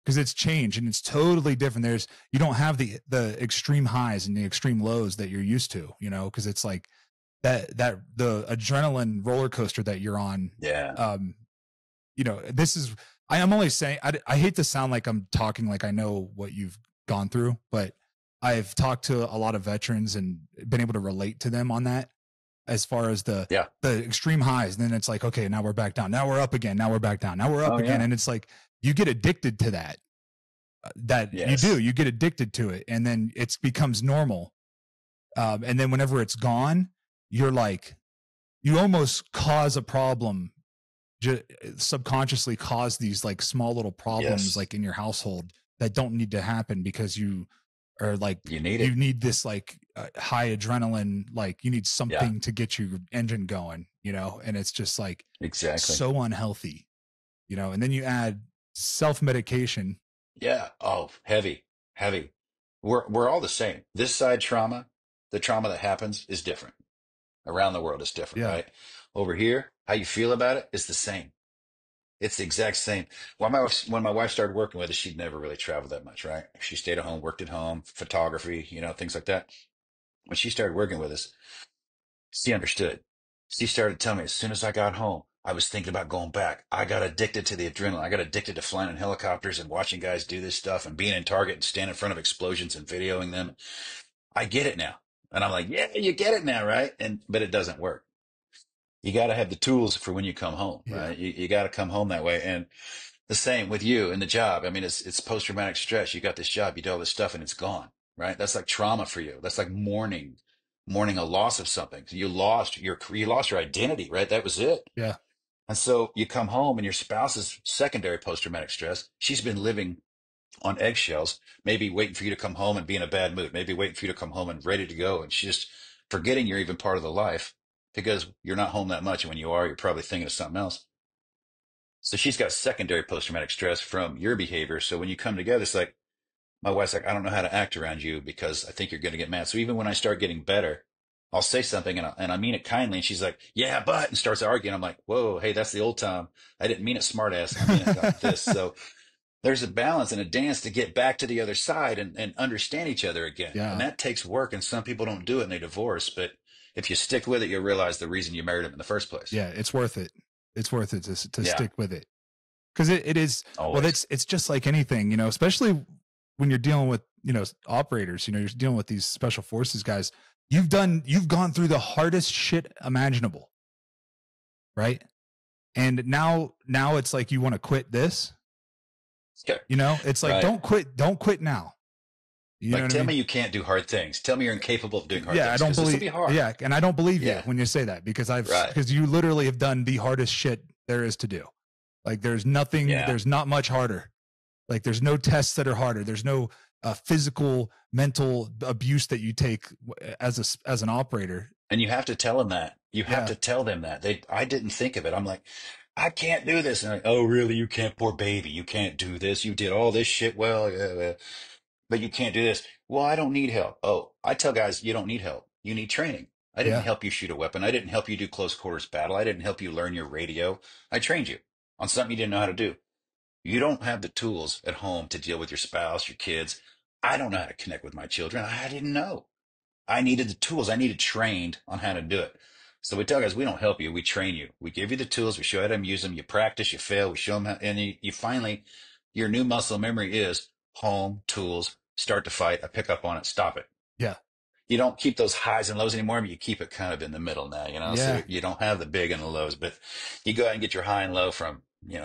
[SPEAKER 2] because it's changed and it's totally different. You don't have the extreme highs and the extreme lows that you're used to, cause it's like, that the adrenaline roller coaster that you're on.
[SPEAKER 1] Yeah.
[SPEAKER 2] I'm only saying, I hate to sound like I'm talking like I know what you've gone through, but I've talked to a lot of veterans and been able to relate to them on that, as far as the extreme highs. And then it's like, okay, now we're back down. Now we're up again. Now we're back down. Now we're up again. Yeah. And it's like, you get addicted to that. You get addicted to it. And then it becomes normal. And then whenever it's gone, you're like, you almost cause a problem, subconsciously cause these like small little problems, like in your household, that don't need to happen, because you are like, you need this like high adrenaline, like you need
[SPEAKER 1] Yeah,
[SPEAKER 2] something to get your engine going, you know, and it's just like
[SPEAKER 1] exactly.
[SPEAKER 2] so unhealthy, you know, and then you add self-medication.
[SPEAKER 1] Yeah. Oh, heavy, heavy. We're all the same. This side trauma, the trauma that happens is different. Around the world is different,
[SPEAKER 2] Yeah.
[SPEAKER 1] right? Over here, how you feel about it is the same. It's the exact same. When my wife started working with us, she'd never really traveled that much, right? She stayed at home, worked at home, photography, things like that. When she started working with us, she understood. She started telling me as soon as I got home, I was thinking about going back. I got addicted to the adrenaline. I got addicted to flying in helicopters and watching guys do this stuff and being in Target and standing in front of explosions and videoing them. I get it now. And I'm like, yeah, you get it now, right? But it doesn't work. You got to have the tools for when you come home,
[SPEAKER 2] Yeah.
[SPEAKER 1] right? You got to come home that way. And the same with you and the job. I mean, it's post-traumatic stress. You got this job, you do all this stuff and it's gone, right? That's like trauma for you. That's like mourning a loss of something. You lost your identity, right? That was it.
[SPEAKER 2] Yeah.
[SPEAKER 1] And so you come home and your spouse's secondary post-traumatic stress. She's been living on eggshells, maybe waiting for you to come home and be in a bad mood, maybe waiting for you to come home and ready to go. And she's just forgetting you're even part of the life because you're not home that much. And when you are, you're probably thinking of something else. So she's got secondary post-traumatic stress from your behavior. So when you come together, it's like, my wife's like, I don't know how to act around you because I think you're going to get mad. So even when I start getting better, I'll say something and I mean it kindly. And she's like, yeah, but, and starts arguing. I'm like, whoa, hey, that's the old Tom. I didn't mean it smart ass. I mean it like this. So there's a balance and a dance to get back to the other side and understand each other again.
[SPEAKER 2] Yeah.
[SPEAKER 1] And that takes work. And some people don't do it and they divorce. But if you stick with it, you'll realize the reason you married him in the first place.
[SPEAKER 2] Yeah. It's worth it. It's worth it to
[SPEAKER 1] Yeah.
[SPEAKER 2] stick with it. Cause it is,
[SPEAKER 1] Always.
[SPEAKER 2] well, it's just like anything, you know, especially when you're dealing with, you know, operators, you know, you're dealing with these special forces guys. You've gone through the hardest shit imaginable. Right. And now it's like, you want to quit this,
[SPEAKER 1] Okay.
[SPEAKER 2] you know, it's like,
[SPEAKER 1] Right.
[SPEAKER 2] don't quit now. You know
[SPEAKER 1] Like,
[SPEAKER 2] what
[SPEAKER 1] tell
[SPEAKER 2] I mean?
[SPEAKER 1] me you can't do hard things. Tell me you're incapable of doing hard
[SPEAKER 2] Yeah,
[SPEAKER 1] things.
[SPEAKER 2] I don't
[SPEAKER 1] 'Cause this'll
[SPEAKER 2] believe.
[SPEAKER 1] be hard.
[SPEAKER 2] Yeah, and I don't believe you
[SPEAKER 1] Yeah.
[SPEAKER 2] when you say that because
[SPEAKER 1] Right.
[SPEAKER 2] because you literally have done the hardest shit there is to do. Like there's nothing.
[SPEAKER 1] Yeah.
[SPEAKER 2] There's not much harder. Like there's no tests that are harder. There's no physical, mental abuse that you take as an operator.
[SPEAKER 1] And you have to tell them that. You have
[SPEAKER 2] Yeah.
[SPEAKER 1] to tell them that. I didn't think of it. I'm like, I can't do this. And they're like, oh, really? You can't, poor baby. You can't do this. You did all this shit. Well, but you can't do this. Well, I don't need help. Oh, I tell guys, you don't need help. You need training. I didn't
[SPEAKER 2] Yeah.
[SPEAKER 1] help you shoot a weapon. I didn't help you do close quarters battle. I didn't help you learn your radio. I trained you on something you didn't know how to do. You don't have the tools at home to deal with your spouse, your kids. I don't know how to connect with my children. I didn't know. I needed the tools. I needed trained on how to do it. So we tell guys, we don't help you. We train you. We give you the tools. We show you how to use them. You practice, you fail. We show them how, and you finally, your new muscle memory is home, tools, start to fight. I pick up on it. Stop it.
[SPEAKER 2] Yeah.
[SPEAKER 1] You don't keep those highs and lows anymore, but you keep it kind of in the middle now, you know?
[SPEAKER 2] Yeah.
[SPEAKER 1] So you don't have the big and the lows, but you go out and get your high and low from,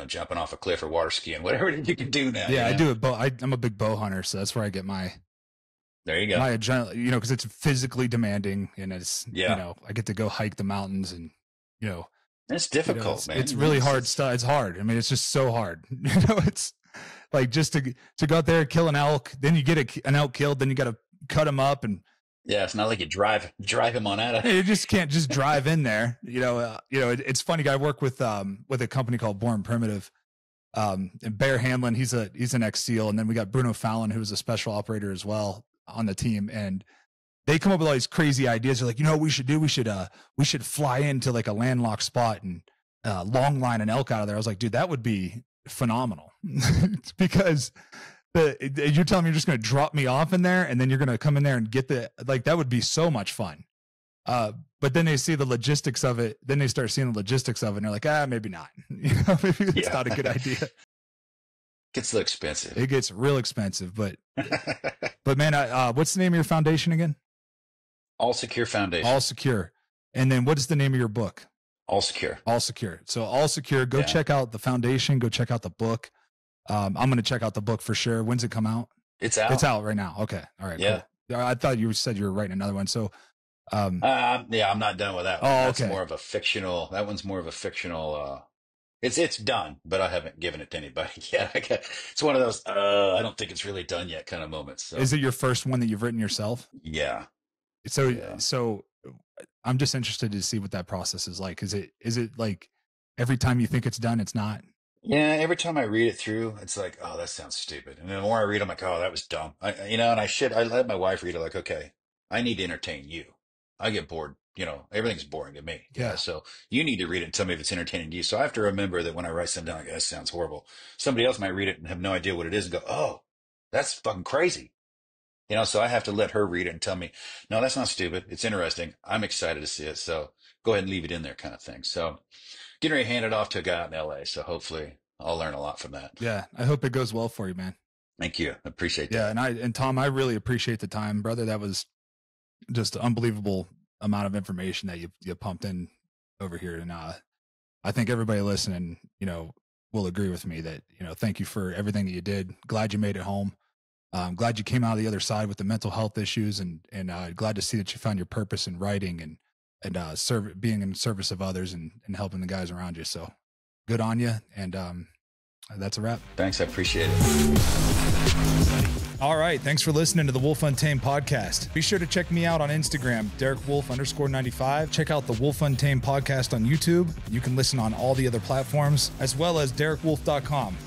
[SPEAKER 1] jumping off a cliff or water skiing, whatever it is you can do now.
[SPEAKER 2] Yeah,
[SPEAKER 1] you
[SPEAKER 2] I
[SPEAKER 1] know?
[SPEAKER 2] do it. I'm a big bow hunter, so that's where I get my
[SPEAKER 1] There you go.
[SPEAKER 2] adrenaline. You know, because it's physically demanding, and it's
[SPEAKER 1] Yeah.
[SPEAKER 2] you know, I get to go hike the mountains, and you know,
[SPEAKER 1] It's
[SPEAKER 2] you know,
[SPEAKER 1] difficult, man.
[SPEAKER 2] it's really hard stuff. It's hard. I mean, it's just so hard. You know, it's like just to go out there and kill an elk, then you get an elk killed, then you got to cut him up, and
[SPEAKER 1] Yeah, it's not like you drive him on out of.
[SPEAKER 2] you just can't just drive in there. It's funny. I work with a company called Born Primitive. And Bear Hamlin, he's an ex-SEAL, and then we got Bruno Fallon, who was a special operator as well on the team, and they come up with all these crazy ideas. They're like, you know what we should do? We should fly into like a landlocked spot and long line an elk out of there. I was like, dude, that would be phenomenal because you're telling me you're just going to drop me off in there and then you're going to come in there and get that would be so much fun. But then they see the logistics of it. Then they start seeing the logistics of it and they're like, maybe not, maybe it's not a good idea.
[SPEAKER 1] Gets so expensive.
[SPEAKER 2] It gets real expensive, but man, what's the name of your foundation again?
[SPEAKER 1] All Secure Foundation.
[SPEAKER 2] All Secure. And then what is the name of your book?
[SPEAKER 1] All Secure.
[SPEAKER 2] All Secure. So All Secure, go check out the foundation, go check out the book. I'm going to check out the book for sure. When's it come out?
[SPEAKER 1] It's out.
[SPEAKER 2] It's out right now. Okay. All right.
[SPEAKER 1] Yeah.
[SPEAKER 2] Cool. I thought you said you were writing another one. So,
[SPEAKER 1] I'm not done with that one.
[SPEAKER 2] Oh,
[SPEAKER 1] That's
[SPEAKER 2] okay.
[SPEAKER 1] more of a fictional. That one's more of a fictional. It's done, but I haven't given it to anybody yet. It's one of those. I don't think it's really done yet kind of moments. So.
[SPEAKER 2] Is it your first one that you've written yourself?
[SPEAKER 1] Yeah.
[SPEAKER 2] So,
[SPEAKER 1] Yeah.
[SPEAKER 2] so I'm just interested to see what that process is like. Is it like every time you think it's done, it's not?
[SPEAKER 1] Yeah, every time I read it through, it's like, oh, that sounds stupid. And then the more I read, I'm like, oh, that was dumb. And I let my wife read it like, okay, I need to entertain you. I get bored, everything's boring to me,
[SPEAKER 2] Yeah.
[SPEAKER 1] so you need to read it and tell me if it's entertaining to you. So I have to remember that when I write something down, like, that sounds horrible. Somebody else might read it and have no idea what it is and go, oh, that's fucking crazy. So I have to let her read it and tell me, no, that's not stupid. It's interesting. I'm excited to see it. So go ahead and leave it in there kind of thing. So getting ready to hand it off to a guy out in LA. So hopefully I'll learn a lot from that.
[SPEAKER 2] Yeah. I hope it goes well for you, man.
[SPEAKER 1] Thank you. I appreciate
[SPEAKER 2] Yeah.
[SPEAKER 1] that.
[SPEAKER 2] And Tom, I really appreciate the time, brother. That was just an unbelievable amount of information that you pumped in over here. And I think everybody listening, will agree with me that, thank you for everything that you did. Glad you made it home. Glad you came out of the other side with the mental health issues, and glad to see that you found your purpose in writing and being in service of others and helping the guys around you. So good on you. And that's a wrap.
[SPEAKER 1] Thanks. I appreciate it.
[SPEAKER 2] All right. Thanks for listening to the Wolfe Untamed podcast. Be sure to check me out on Instagram, DerekWolf_95. Check out the Wolfe Untamed podcast on YouTube. You can listen on all the other platforms, as well as DerekWolf.com.